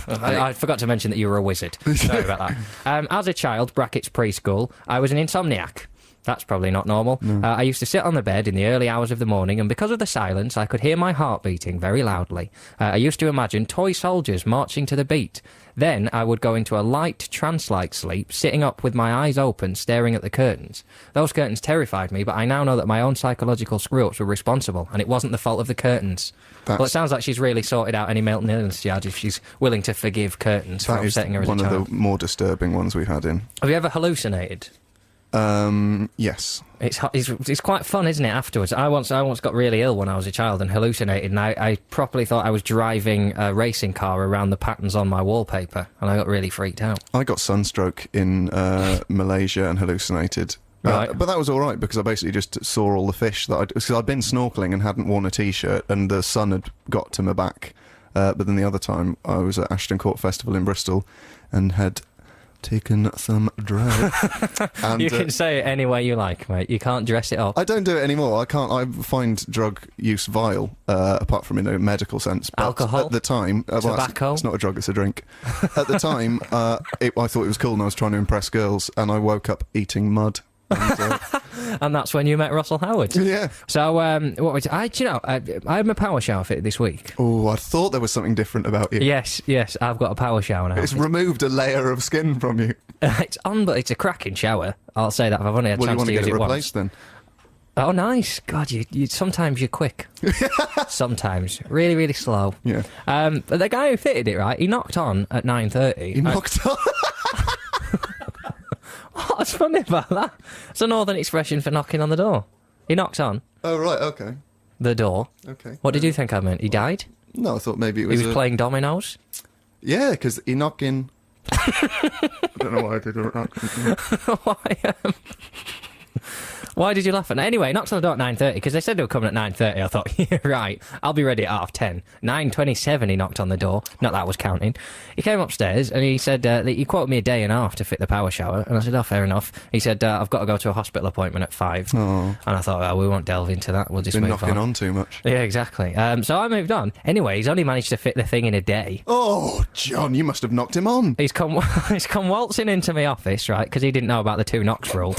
I forgot to mention that you were a wizard. Sorry about that. As a child, brackets preschool, I was an insomniac. That's probably not normal. I used to sit on the bed in the early hours of the morning, and because of the silence, I could hear my heart beating very loudly. I used to imagine toy soldiers marching to the beat. Then I would go into a light, trance-like sleep, sitting up with my eyes open, staring at the curtains. Those curtains terrified me, but I now know that my own psychological screw-ups were responsible, and it wasn't the fault of the curtains. Well, it sounds like she's really sorted out any mental illness she had if she's willing to forgive curtains for upsetting her as a child. That is one of the more disturbing ones we've had in. Have you ever hallucinated? Yes. It's quite fun, isn't it, afterwards? I once got really ill when I was a child and hallucinated, and I properly thought I was driving a racing car around the patterns on my wallpaper, and I got really freaked out. I got sunstroke in Malaysia and hallucinated Right. But that was all right because I basically just saw all the fish because I'd been snorkeling and hadn't worn a t-shirt, and the sun had got to my back. But then the other time I was at Ashton Court Festival in Bristol and had taken some drug. And, you can say it any way you like, mate. You can't dress it up. I don't do it anymore. I find drug use vile, apart from in a medical sense. But alcohol? At the time... Tobacco? It's not a drug, it's a drink. At the time, I thought it was cool and I was trying to impress girls, and I woke up eating mud. And, and that's when you met Russell Howard. Yeah. So, what was I had my power shower fitted this week. Oh, I thought there was something different about you. Yes, I've got a power shower now. It's removed a layer of skin from you. It's on, but it's a cracking shower. I'll say that. I've only had a chance to use it once. Well, you want to get it replaced then? Oh, nice. God, you sometimes you're quick. Sometimes. Really, really slow. Yeah. But the guy who fitted it, right, he knocked on at 9:30. He knocked on? What's funny about that? It's a northern expression for knocking on the door. He knocked on. Oh, right, okay. The door. Okay. What did you think I meant? He died? No, I thought maybe it was... He was playing dominoes? Yeah, because he knocked in... I don't know why I did that. Why did you laugh at that? Anyway, he knocked on the door at 9:30, because they said they were coming at 9:30. I thought, yeah, right, I'll be ready at 10:30. 9:27 he knocked on the door. Not that I was counting. He came upstairs and he said that he quoted me a day and a half to fit the power shower. And I said, oh, fair enough. He said, I've got to go to a hospital appointment at 5. Oh. And I thought, oh, we won't delve into that. We'll just Been move knocking on too much. Yeah, exactly. So I moved on. Anyway, he's only managed to fit the thing in a day. Oh, John, you must have knocked him on. He's come waltzing into my office, right, because he didn't know about the 2 knocks rule.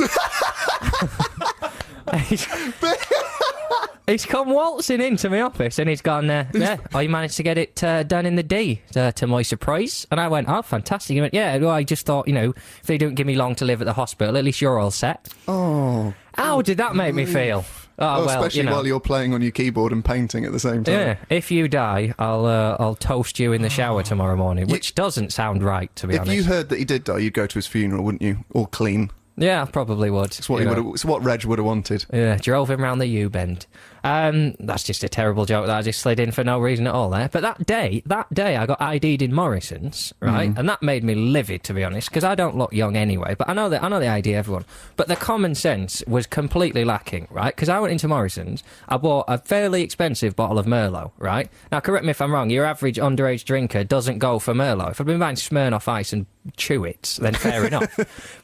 He's come waltzing into my office and he's gone, yeah, you managed to get it done in the D, to my surprise. And I went, oh, fantastic. He went, yeah, well, I just thought, if they don't give me long to live at the hospital, at least you're all set. Oh. How did that make me feel? Oh, well, especially while you're playing on your keyboard and painting at the same time. Yeah, if you die, I'll toast you in the shower tomorrow morning, which doesn't sound right, to be honest. If you heard that he did die, you'd go to his funeral, wouldn't you? All clean. Yeah, I probably would. It's what Reg would have wanted. Yeah, drove him round the U-bend. That's just a terrible joke that I just slid in for no reason at all there. But that day I got ID'd in Morrison's, right? And that made me livid, to be honest, because I don't look young anyway. But I know the ID everyone. But the common sense was completely lacking, right? Because I went into Morrison's, I bought a fairly expensive bottle of Merlot, right? Now, correct me if I'm wrong, your average underage drinker doesn't go for Merlot. If I'd been buying Smirnoff Ice and Chewits, then fair enough.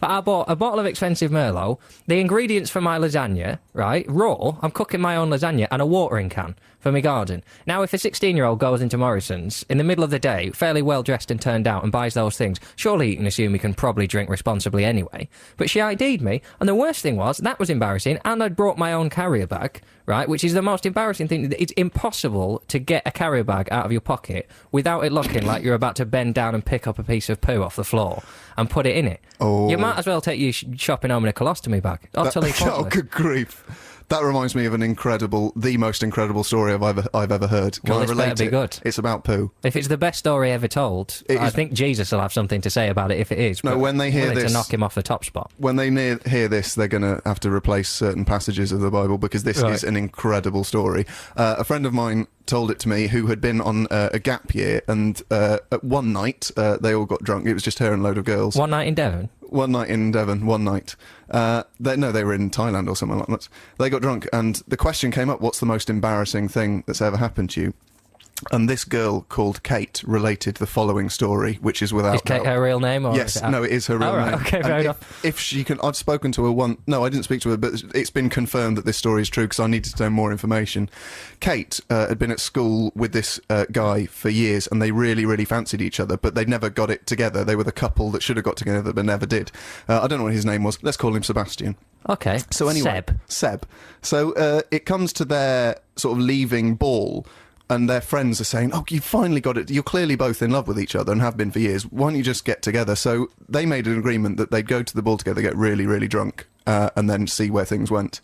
But I bought a bottle of expensive Merlot, the ingredients for my lasagna, right, raw, I'm cooking my own lasagna, and a watering can for my garden. Now, if a 16-year-old goes into Morrison's in the middle of the day, fairly well dressed and turned out, and buys those things, surely you can assume he can probably drink responsibly anyway. But she ID'd me, and the worst thing was, that was embarrassing, and I'd brought my own carrier bag, right, which is the most embarrassing thing. It's impossible to get a carrier bag out of your pocket without it looking like you're about to bend down and pick up a piece of poo off the floor and put it in it. Oh. You might as well take your shopping home in a colostomy bag. Utterly pointless. Oh, good grief. That reminds me of the most incredible story I've ever heard. Can I relate better be good. It's about poo. If it's the best story ever told, I think Jesus will have something to say about it if it is. No, when they hear this, to knock him off the top spot. When they hear this, they're going to have to replace certain passages of the Bible because this is an incredible story. A friend of mine told it to me who had been on a gap year, and at one night they all got drunk. It was just her and a load of girls. One night in Devon? One night in Devon, one night. They were in Thailand or somewhere like that. They got drunk, and the question came up, what's the most embarrassing thing that's ever happened to you? And this girl called Kate related the following story, which is without Is Kate her real name? Or yes, no, it is her real name. Okay, fair enough. If she can, I've spoken to her once. No, I didn't speak to her, but it's been confirmed that this story is true because I needed to know more information. Kate had been at school with this guy for years, and they really, really fancied each other, but they never got it together. They were the couple that should have got together but never did. I don't know what his name was. Let's call him Sebastian. Okay. So anyway, Seb. So it comes to their sort of leaving ball. And their friends are saying, oh, you finally got it. You're clearly both in love with each other and have been for years. Why don't you just get together? So they made an agreement that they'd go to the ball together, get really, really drunk, and then see where things went.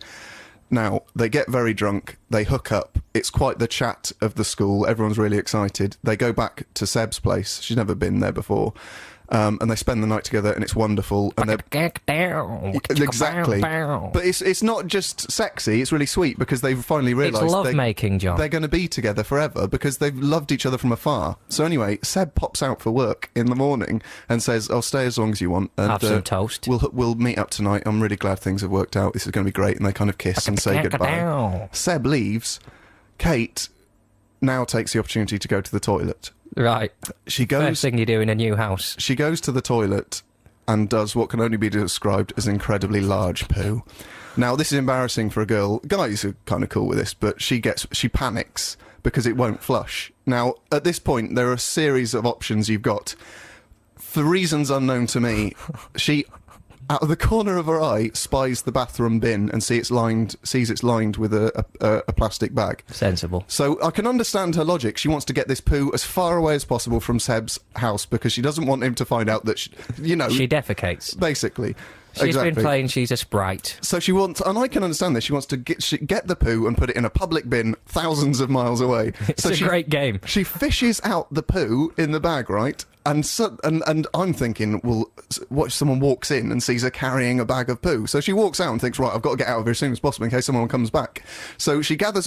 Now, they get very drunk. They hook up. It's quite the chat of the school. Everyone's really excited. They go back to Seb's place. She's never been there before. and they spend the night together, and it's wonderful. And they're exactly. But it's not just sexy; it's really sweet because they've finally realised it's love-making, John. They're going to be together forever because they've loved each other from afar. So anyway, Seb pops out for work in the morning and says, "I'll stay as long as you want. And, have some toast. We'll meet up tonight. I'm really glad things have worked out. This is going to be great." And they kind of kiss and say goodbye. Seb leaves. Kate now takes the opportunity to go to the toilet. Right. She goes. First thing you do in a new house. She goes to the toilet and does what can only be described as an incredibly large poo. Now, this is embarrassing for a girl. Guys are kind of cool with this, but she panics because it won't flush. Now, at this point, there are a series of options you've got. For reasons unknown to me, she, out of the corner of her eye, spies the bathroom bin and sees it's lined with a plastic bag. Sensible. So I can understand her logic. She wants to get this poo as far away as possible from Seb's house because she doesn't want him to find out that, she defecates. Basically. She's been playing She's a Sprite. So she wants, and I can understand this, she wants to get the poo and put it in a public bin thousands of miles away. It's a great game. She fishes out the poo in the bag, right? And I'm thinking, well, what if someone walks in and sees her carrying a bag of poo? So she walks out and thinks, right, I've got to get out of here as soon as possible in case someone comes back. So she puts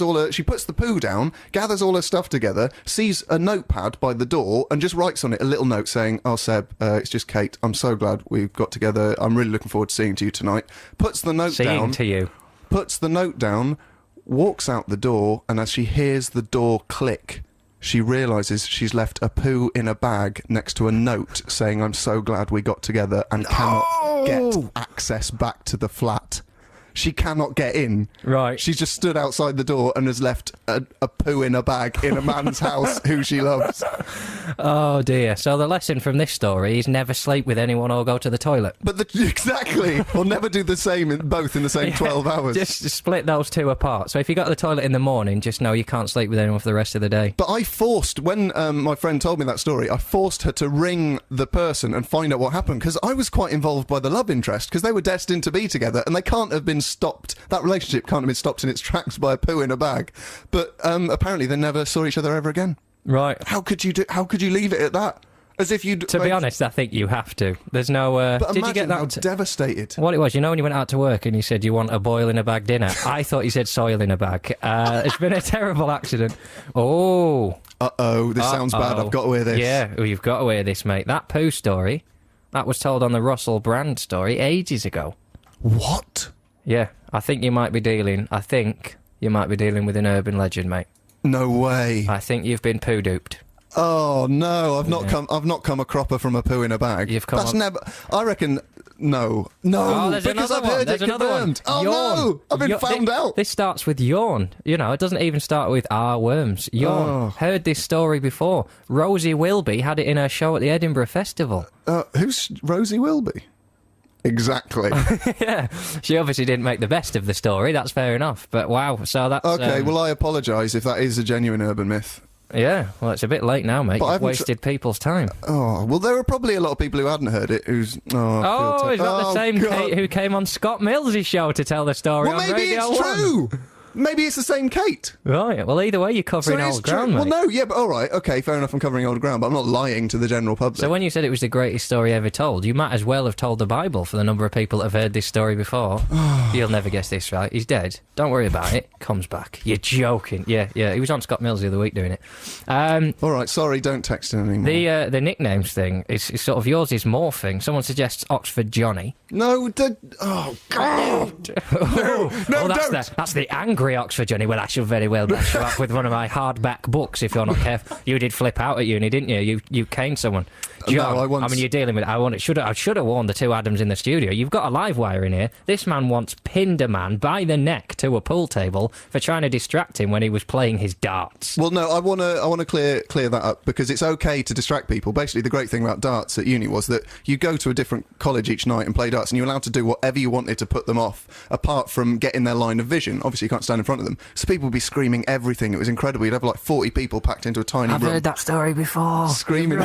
the poo down, gathers all her stuff together, sees a notepad by the door and just writes on it a little note saying, "Oh, Seb, it's just Kate. I'm so glad we've got together. I'm really looking forward to seeing you tonight." Puts the note down, walks out the door, and as she hears the door click, she realises she's left a poo in a bag next to a note saying, "I'm so glad we got together," and cannot get access back to the flat. She cannot get in. Right. She's just stood outside the door and has left a poo in a bag in a man's house who she loves. Oh, dear. So the lesson from this story is never sleep with anyone or go to the toilet. Exactly. Or never do the same, both in the same 12 hours. Just split those two apart. So if you go to the toilet in the morning, just know you can't sleep with anyone for the rest of the day. But I forced, when my friend told me that story, I forced her to ring the person and find out what happened, because I was quite involved by the love interest, because they were destined to be together, and they can't have been stopped. That relationship can't have been stopped in its tracks by a poo in a bag. But apparently they never saw each other ever again. Right. How could you leave it at that? As if you'd... To be honest, I think you have to. There's no... But did you get that? How devastated. What it was, when you went out to work and you said you want a boil in a bag dinner, I thought you said soil in a bag. It's been a terrible accident. Oh. Uh-oh, this sounds bad. I've got to hear this. Yeah, well, you've got to hear this, mate. That poo story, that was told on the Russell Brand story ages ago. What? Yeah, I think you might be dealing with an urban legend, mate. No way. I think you've been poo duped. Oh no, I've not come a cropper from a poo in a bag. I reckon no, because I've heard it confirmed. Oh no, I've been found out. This starts with yawn. It doesn't even start with worms. Yawn. Heard this story before. Rosie Wilby had it in her show at the Edinburgh Festival. Who's Rosie Wilby? Exactly. Yeah, she obviously didn't make the best of the story, that's fair enough, but wow, so that's... Okay, well, I apologise if that is a genuine urban myth. Yeah, well, it's a bit late now, mate. You've wasted people's time. Oh, well, there were probably a lot of people who hadn't heard it who's... is that the same Kate who came on Scott Mills's show to tell the story on Radio 1? Well, maybe it's true! Maybe it's the same Kate. Right, well, either way, you're covering old ground, mate. Well, no, yeah, but all right, okay, fair enough, I'm covering old ground, but I'm not lying to the general public. So when you said it was the greatest story ever told, you might as well have told the Bible for the number of people that have heard this story before. You'll never guess this, right? He's dead. Don't worry about it. Comes back. You're joking. Yeah, he was on Scott Mills the other week doing it. All right, sorry, don't text him anymore. The nicknames thing is sort of yours is morphing. Someone suggests Oxford Johnny. No, oh, God! No, don't! That's the angry Oxford Johnny. Well, I should very well bash you up with one of my hardback books if you're not careful. You did flip out at uni, didn't you? You caned someone. John, no, I mean, you're dealing with... I should have warned the two Adams in the studio. You've got a live wire in here. This man once pinned a man by the neck to a pool table for trying to distract him when he was playing his darts. Well, no, I want to clear that up, because it's okay to distract people. Basically, the great thing about darts at uni was that you go to a different college each night and play darts, and you're allowed to do whatever you wanted to put them off, apart from getting their line of vision. Obviously, you can't stand in front of them. So people would be screaming everything. It was incredible. You'd have like 40 people packed into a tiny room. I've heard that story before. Screaming.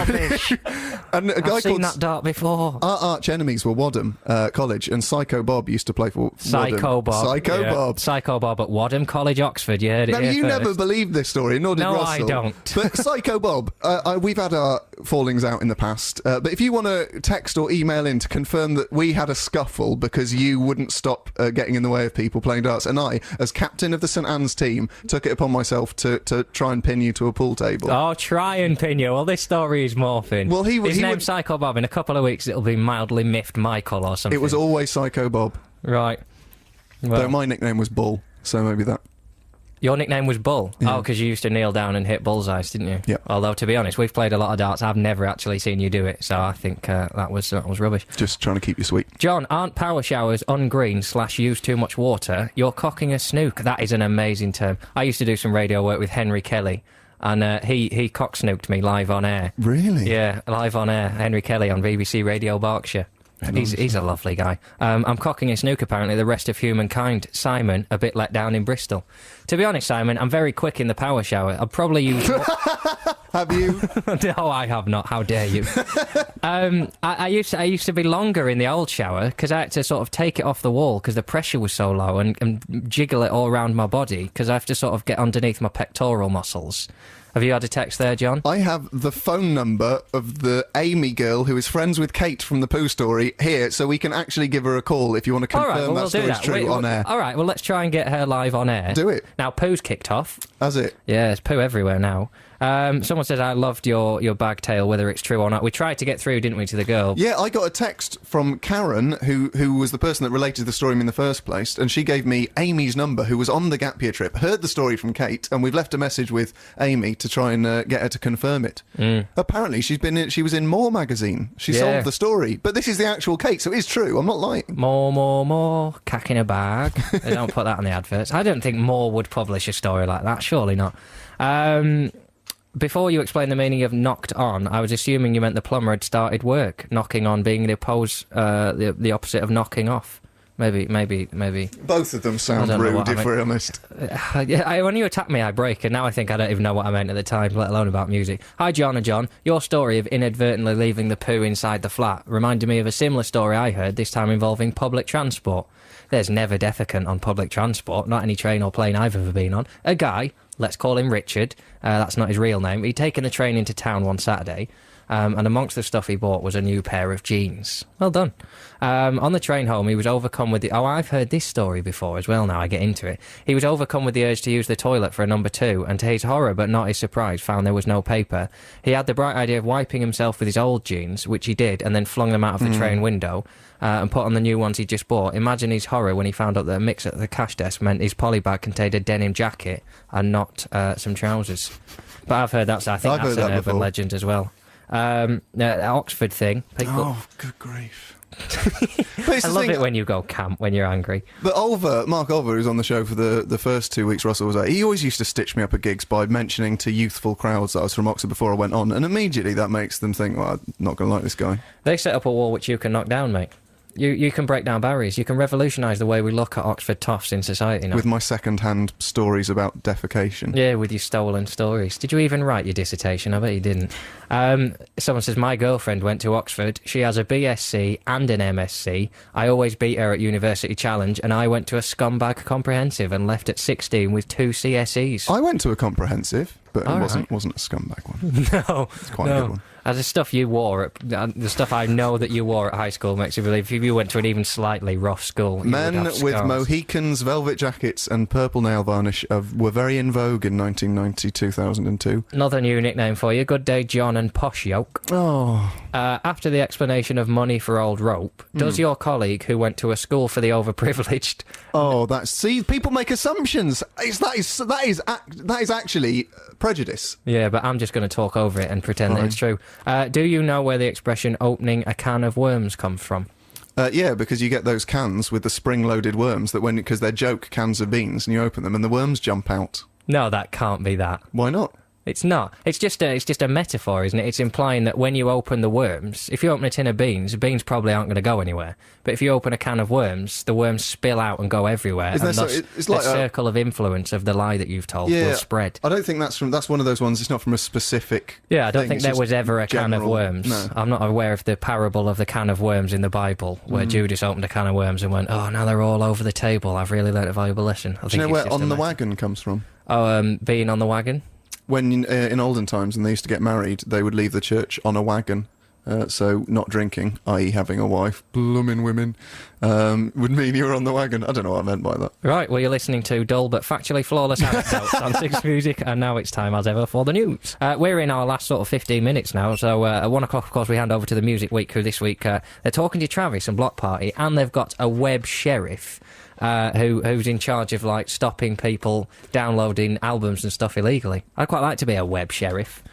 And a guy I've seen called that dart before. our arch enemies were Wadham College, and Psycho Bob used to play for Psycho Wadham. Bob. Psycho Yeah. Bob. Psycho Bob at Wadham College, Oxford. You heard it Now, here you first. never believed this story, nor did No, Russell. I don't. But Psycho Bob, we've had our fallings out in the past, but if you want to text or email in to confirm that we had a scuffle because you wouldn't stop getting in the way of people playing darts, and I, as captain of the St Anne's team, took it upon myself to try and pin you to a pool table. Oh, try and pin you. Well, this story is morphing. Well, his name's Psycho Bob. In a couple of weeks, it'll be mildly miffed Michael or something. It was always Psycho Bob. Right. Well, Though my nickname was Bull, so maybe that. your nickname was Bull? Yeah. Oh, because you used to kneel down and hit bullseyes, didn't you? Yeah. Although, to be honest, we've played a lot of darts. I've never actually seen you do it, so I think that was rubbish. Just trying to keep you sweet. John, aren't power showers ungreen / use too much water? You're cocking a snook. That is an amazing term. I used to do some radio work with Henry Kelly, and he cock snooked me live on air. Really? Yeah, live on air. Henry Kelly on BBC Radio Berkshire. He's a lovely guy. I'm cocking a snook, apparently, the rest of humankind. Simon, a bit let down in Bristol. To be honest, Simon, I'm very quick in the power shower. I'll probably use... Have you? No, I have not. How dare you? I used to be longer in the old shower because I had to sort of take it off the wall because the pressure was so low and jiggle it all around my body because I have to sort of get underneath my pectoral muscles. Have you had a text there, John? I have the phone number of the Amy girl who is friends with Kate from the Pooh story here, so we can actually give her a call if you want to confirm All right, well, that we'll do story's that. true on air. All right, well, let's try and get her live on air. Do it. Now, Pooh's kicked off. Has it? Yeah, there's poo everywhere now. Someone says, I loved your bag tale, whether it's true or not. We tried to get through, didn't we, to the girl? Yeah, I got a text from Karen, who was the person that related the story in the first place, and she gave me Amy's number, who was on the gap year trip, heard the story from Kate, and we've left a message with Amy to try and get her to confirm it. Apparently, she was in More magazine. She solved the story. But this is the actual Kate, so it is true. I'm not lying. More, cack in a bag. They don't put that on the adverts. I don't think More would publish a story like that. Surely not. Before you explain the meaning of knocked on, I was assuming you meant the plumber had started work. Knocking on being the opposite of knocking off. Maybe. Both of them sound rude, if we're honest. When you attack me, I break, and now I think I don't even know what I meant at the time, let alone about music. Hi, John and John. Your story of inadvertently leaving the poo inside the flat reminded me of a similar story I heard, this time involving public transport. There's never defecant on public transport, not any train or plane I've ever been on. A guy... Let's call him Richard. That's not his real name. He'd taken the train into town one Saturday, and amongst the stuff he bought was a new pair of jeans. Well done. On the train home, he was overcome with the... Oh, I've heard this story before as well now, I get into it. He was overcome with the urge to use the toilet for a number 2, and to his horror, but not his surprise, found there was no paper. He had the bright idea of wiping himself with his old jeans, which he did, and then flung them out of the train window, and put on the new ones he just bought. Imagine his horror when he found out that a mix at the cash desk meant his polybag contained a denim jacket and not some trousers. But I've heard that's an urban legend as well. The Oxford thing. People... Oh, good grief. I love it when you go camp when you're angry. But Mark Olver, who's on the show for the first 2 weeks Russell was there, he always used to stitch me up at gigs by mentioning to youthful crowds that I was from Oxford before I went on, and immediately that makes them think, well, I'm not going to like this guy. They set up a wall which you can knock down, mate. You can break down barriers. You can revolutionise the way we look at Oxford toffs in society now. With my second-hand stories about defecation. Yeah, with your stolen stories. Did you even write your dissertation? I bet you didn't. Someone says, my girlfriend went to Oxford. She has a BSc and an MSc. I always beat her at University Challenge, and I went to a scumbag comprehensive and left at 16 with 2 CSEs. I went to a comprehensive, but it wasn't a scumbag one. No. It's quite a good one. The stuff you wore, the stuff I know that you wore at high school makes me believe if you went to an even slightly rough school, Men you would have with scars. Mohicans, velvet jackets and purple nail varnish were very in vogue in 1990-2002. Another new nickname for you. Good day, John and Posh Yoke. Oh. After the explanation of money for old rope, does your colleague who went to a school for the overprivileged... Oh, see, people make assumptions. That is actually prejudice. Yeah, but I'm just going to talk over it and pretend that it's true. Do you know where the expression opening a can of worms comes from? Yeah, because you get those cans with the spring-loaded worms because they're joke cans of beans, and you open them and the worms jump out. No, that can't be that. Why not? It's not. It's just a metaphor, isn't it? It's implying that when you open the worms, if you open a tin of beans, the beans probably aren't going to go anywhere. But if you open a can of worms, the worms spill out and go everywhere. Isn't and thus, it's like the circle of influence of the lie that you've told will spread. I don't think that's one of those ones. It's not from a specific. Yeah, I don't think there was ever a can of worms. No. I'm not aware of the parable of the can of worms in the Bible, where Judas opened a can of worms and went, "Oh, now they're all over the table. I've really learnt a valuable lesson." Do you know where "on the wagon" comes from? Oh, being on the wagon. When in olden times, when they used to get married, they would leave the church on a wagon. So not drinking, i.e. having a wife, blooming women, would mean you were on the wagon. I don't know what I meant by that. Right, well, you're listening to dull but factually flawless anecdotes on Six Music, and now it's time, as ever, for the news. We're in our last sort of 15 minutes now, so at 1 o'clock, of course, we hand over to the Music Week crew this week. They're talking to Travis and Block Party, and they've got a web sheriff who's in charge of, like, stopping people downloading albums and stuff illegally. I'd quite like to be a web sheriff.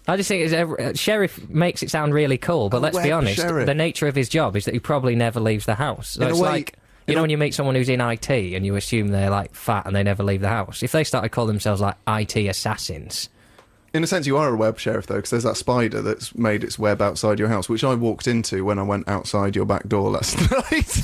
I just think sheriff makes it sound really cool, but let's be honest, the nature of his job is that he probably never leaves the house. So it's like, you know when you meet someone who's in IT and you assume they're, like, fat and they never leave the house? If they started calling themselves, like, IT assassins... In a sense, you are a web sheriff, though, because there's that spider that's made its web outside your house, which I walked into when I went outside your back door last night.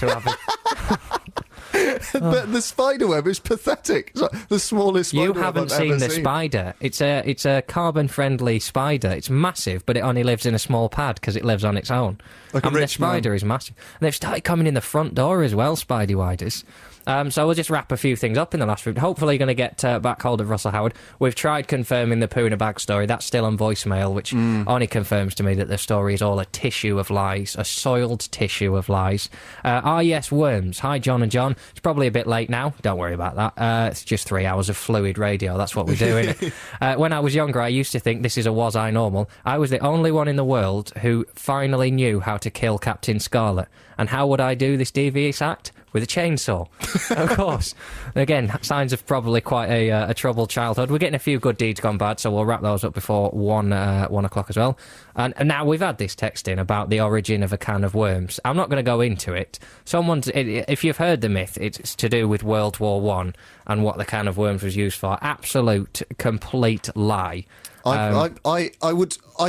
But the spider web is pathetic. It's like the smallest spider You web haven't I've seen ever the spider. It's a carbon-friendly spider. It's massive, but it only lives in a small pad because it lives on its own. Like a rich the spider man. is massive. And they've started coming in the front door as well, Spidey Widers. So we'll just wrap a few things up in the last room. Hopefully going to get back hold of Russell Howard. We've tried confirming the poo in a bag story. That's still on voicemail, which only confirms to me that the story is all a tissue of lies, a soiled tissue of lies. Yes, worms. Hi, John and John. It's probably a bit late now. Don't worry about that. It's just 3 hours of fluid radio. That's what we do, isn't it? When I was younger, I used to think this is a was I normal. I was the only one in the world who finally knew how to kill Captain Scarlet. And how would I do this devious act? With a chainsaw, of course. Again, signs of probably quite a troubled childhood. We're getting a few good deeds gone bad, so we'll wrap those up before 1 o'clock as well. And now we've had this text in about the origin of a can of worms. I'm not going to go into it. If you've heard the myth, it's to do with World War I and what the can of worms was used for. Absolute, complete lie. I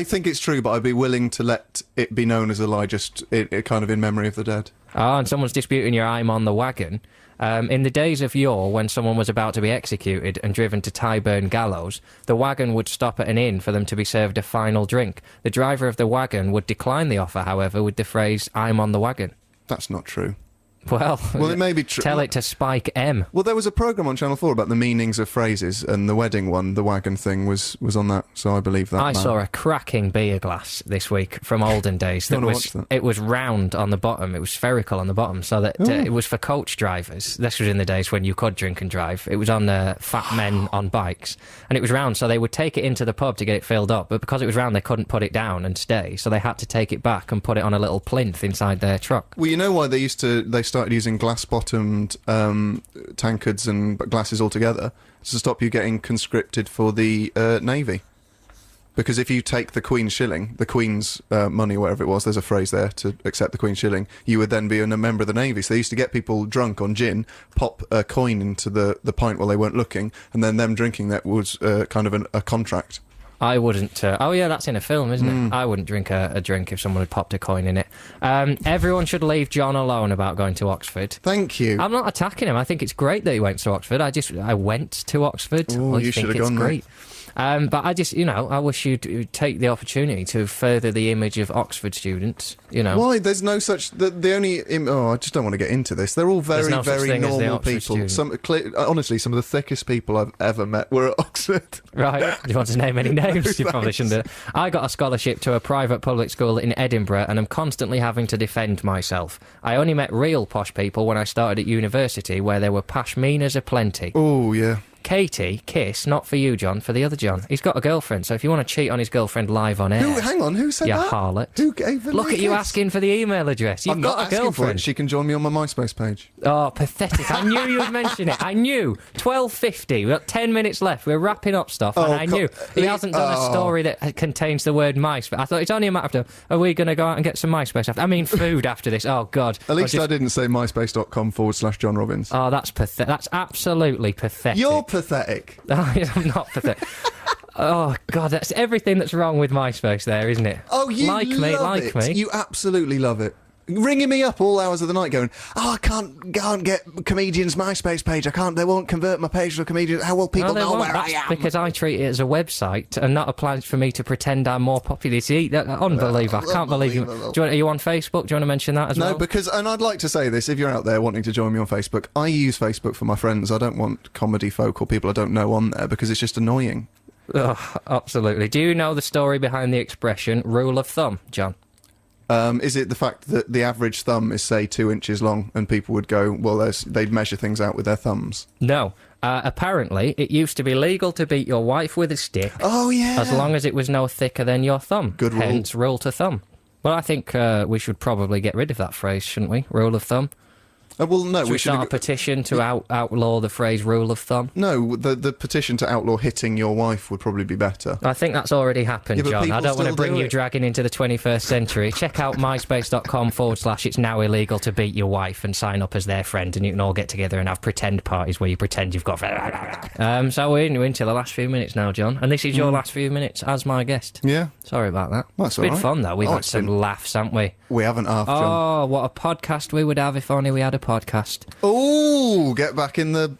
think it's true, but I'd be willing to let it be known as a lie, just it kind of in memory of the dead. And someone's disputing your I'm on the wagon. In the days of yore, when someone was about to be executed and driven to Tyburn gallows, the wagon would stop at an inn for them to be served a final drink. The driver of the wagon would decline the offer, however, with the phrase, I'm on the wagon. That's not true. Well, it may be true. Tell it to Spike M. Well, there was a programme on Channel 4 about the meanings of phrases, and the wedding one, the wagon thing, was on that, so I believe that. I saw a cracking beer glass this week from olden days. It was round on the bottom, it was spherical on the bottom, so that it was for coach drivers. This was in the days when you could drink and drive. It was on fat men on bikes, and it was round, so they would take it into the pub to get it filled up, but because it was round, they couldn't put it down and stay, so they had to take it back and put it on a little plinth inside their truck. Well, you know why they started using glass-bottomed tankards and glasses altogether to stop you getting conscripted for the Navy. Because if you take the Queen's shilling, the Queen's money, wherever it was, there's a phrase there, to accept the Queen's shilling, you would then be a member of the Navy. So they used to get people drunk on gin, pop a coin into the pint while they weren't looking, and then them drinking that was kind of a contract. I wouldn't... oh, yeah, that's in a film, isn't it? I wouldn't drink a drink if someone had popped a coin in it. Everyone should leave John alone about going to Oxford. Thank you. I'm not attacking him. I think it's great that he went to Oxford. I went to Oxford. Oh, you should have gone, great. But I just, I wish you'd take the opportunity to further the image of Oxford students, Why? There's no such... The only... I just don't want to get into this. They're all very, very normal people. Honestly, some of the thickest people I've ever met were at Oxford. Right. Do you want to name any names? You probably shouldn't. I got a scholarship to a private public school in Edinburgh, and I'm constantly having to defend myself. I only met real posh people when I started at university, where there were pashminas aplenty. Oh, yeah. Katie, kiss, not for you, John, for the other John. He's got a girlfriend, so if you want to cheat on his girlfriend live on air... Hang on, who said you that? Harlot. Who gave the Look at you asking for the email address. You've got a girlfriend. She can join me on my MySpace page. Oh, pathetic. I knew you would mention it. I knew. 12:50. We've got 10 minutes left. We're wrapping up stuff, and I knew. He hasn't done a story that contains the word MySpace. I thought it's only a matter of, are we going to go out and get some MySpace after? I mean, food after this. Oh, God. At least I didn't say myspace.com/John Robbins. Oh, that's pathetic. That's absolutely pathetic. You're pathetic. pathetic. I'm not pathetic. Oh, God, that's everything that's wrong with MySpace there, isn't it? Oh, you like love it. You absolutely love it. Ringing me up all hours of the night going, I can't get comedians' MySpace page. They won't convert my page to a comedian. How will people know where I am? Because I treat it as a website and not a place for me to pretend I'm more popular. See, unbelievable. I can't believe you. Are you on Facebook? Do you want to mention that as well? No, because, and I'd like to say this, if you're out there wanting to join me on Facebook, I use Facebook for my friends. I don't want comedy folk or people I don't know on there because it's just annoying. Oh, absolutely. Do you know the story behind the expression rule of thumb, John? Is it the fact that the average thumb is, say, 2 inches long and people would go, well, they'd measure things out with their thumbs? No. Apparently, it used to be legal to beat your wife with a stick. Oh, yeah. As long as it was no thicker than your thumb. Good rule. Hence, rule to thumb. Well, I think we should probably get rid of that phrase, shouldn't we? Rule of thumb. Well, no, we should start a petition to outlaw the phrase rule of thumb. No, the petition to outlaw hitting your wife would probably be better. I think that's already happened, yeah, John. I don't want to bring you dragging into the 21st century. Check out myspace.com/it's now illegal to beat your wife and sign up as their friend, and you can all get together and have pretend parties where you pretend you've got... So we're into the last few minutes now, John, and this is your last few minutes as my guest. Yeah. Sorry about that. Well, that's it's been fun, though. We've had some laughs, haven't we? We haven't half, John. Oh, what a podcast we would have if only we had a podcast. Oh, get back in the...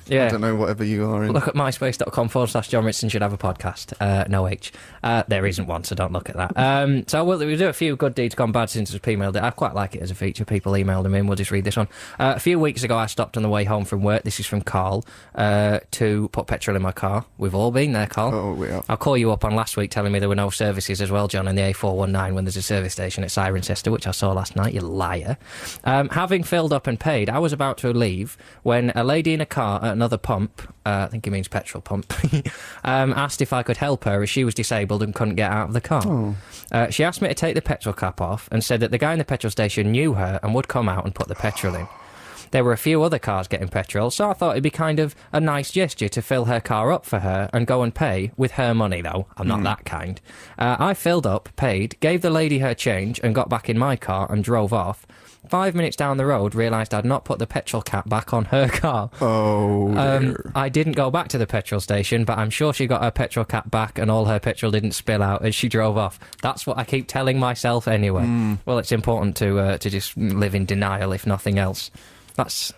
Yeah. I don't know, whatever you are in. Look at myspace.com/Jon Richardson should have a podcast. No H. There isn't one, so don't look at that. So we'll do a few good deeds gone bad since we've emailed it. I quite like it as a feature. People emailed them in. We'll just read this one. A few weeks ago, I stopped on the way home from work. This is from Carl. To put petrol in my car. We've all been there, Carl. Oh, we are. I'll call you up on last week telling me there were no services as well, John, on the A419 when there's a service station at Cirencester, which I saw last night, you liar. Having filled up and paid, I was about to leave when a lady in a car at another pump, I think he means petrol pump, asked if I could help her as she was disabled and couldn't get out of the car. Oh. She asked me to take the petrol cap off and said that the guy in the petrol station knew her and would come out and put the petrol in. There were a few other cars getting petrol, so I thought it'd be kind of a nice gesture to fill her car up for her and go and pay with her money, though. I'm not that kind. I filled up, paid, gave the lady her change and got back in my car and drove off. 5 minutes down the road, realised I'd not put the petrol cap back on her car. Oh, dear. I didn't go back to the petrol station, but I'm sure she got her petrol cap back and all her petrol didn't spill out as she drove off. That's what I keep telling myself anyway. Well, it's important to just live in denial, if nothing else. That's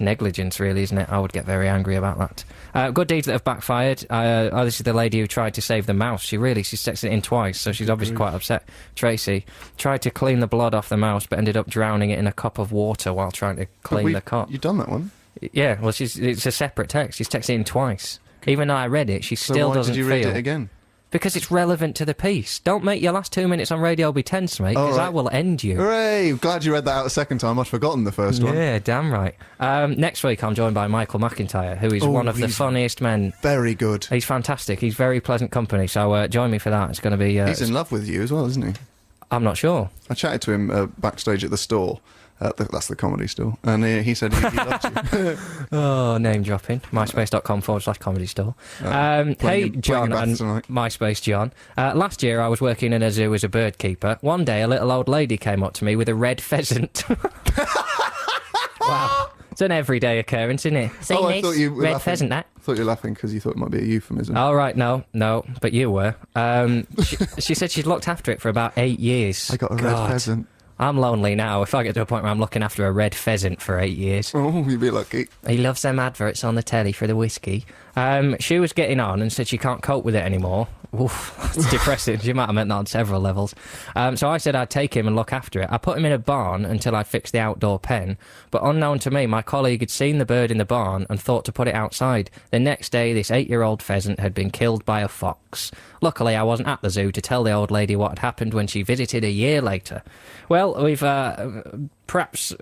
negligence, really, isn't it? I would get very angry about that. Good deeds that have backfired. This is the lady who tried to save the mouse. She texted it in twice, so she's obviously quite upset. Tracy tried to clean the blood off the mouse, but ended up drowning it in a cup of water while trying to clean the cup. You've done that one? Yeah, well, it's a separate text. She's texted it in twice. Even though I read it, she still doesn't feel... So why did you read it again? Because it's relevant to the piece. Don't make your last 2 minutes on radio be tense, mate, because I will end you. Hooray! Glad you read that out a second time. I'd forgotten the first one. Yeah, damn right. Next week, I'm joined by Michael McIntyre, who is one of the funniest men. Very good. He's fantastic. He's very pleasant company, so join me for that. It's going to be... He's in love with you as well, isn't he? I'm not sure. I chatted to him backstage at the store. That's the comedy store. And he said he loved you. Oh, name dropping. MySpace.com/comedy store. Hey, John and MySpace John. Last year I was working in a zoo as a bird keeper. One day a little old lady came up to me with a red pheasant. Wow. It's an everyday occurrence, isn't it? See, I thought you were red laughing. Pheasant, that. I thought you were laughing because you thought it might be a euphemism. Oh, right, no, but you were. She said she'd looked after it for about 8 years. I got a red pheasant. I'm lonely now. If I get to a point where I'm looking after a red pheasant for 8 years. Oh, you'd be lucky. He loves them adverts on the telly for the whiskey. She was getting on and said she can't cope with it anymore. Oof, that's depressing. She might have meant that on several levels. So I said I'd take him and look after it. I put him in a barn until I'd fixed the outdoor pen. But unknown to me, my colleague had seen the bird in the barn and thought to put it outside. The next day, this 8-year-old pheasant had been killed by a fox. Luckily, I wasn't at the zoo to tell the old lady what had happened when she visited a year later. Well, we've perhaps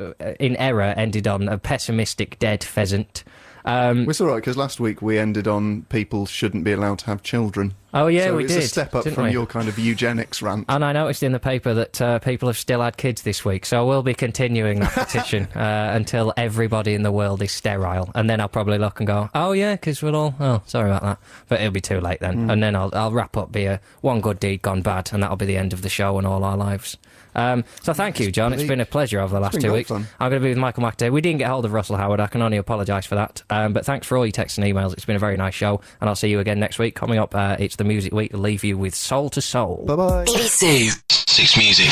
in error ended on a pessimistic dead pheasant. It's all right, because last week we ended on people shouldn't be allowed to have children. Oh, yeah, so we did. It's a step up from your kind of eugenics rant. And I noticed in the paper that people have still had kids this week, so we'll be continuing that petition until everybody in the world is sterile. And then I'll probably look and go, oh, yeah, because we're all... Oh, sorry about that. But it'll be too late then. And then I'll wrap up, be a one good deed gone bad, and that'll be the end of the show and all our lives. So thank you, John. It's been a pleasure over the last 2 weeks. Fun. I'm going to be with Michael McIntyre. We didn't get hold of Russell Howard. I can only apologise for that. But thanks for all your texts and emails. It's been a very nice show, and I'll see you again next week. Coming up, it's the Music Week. We'll leave you with Soul to Soul. Bye-bye. BBC 6 Music.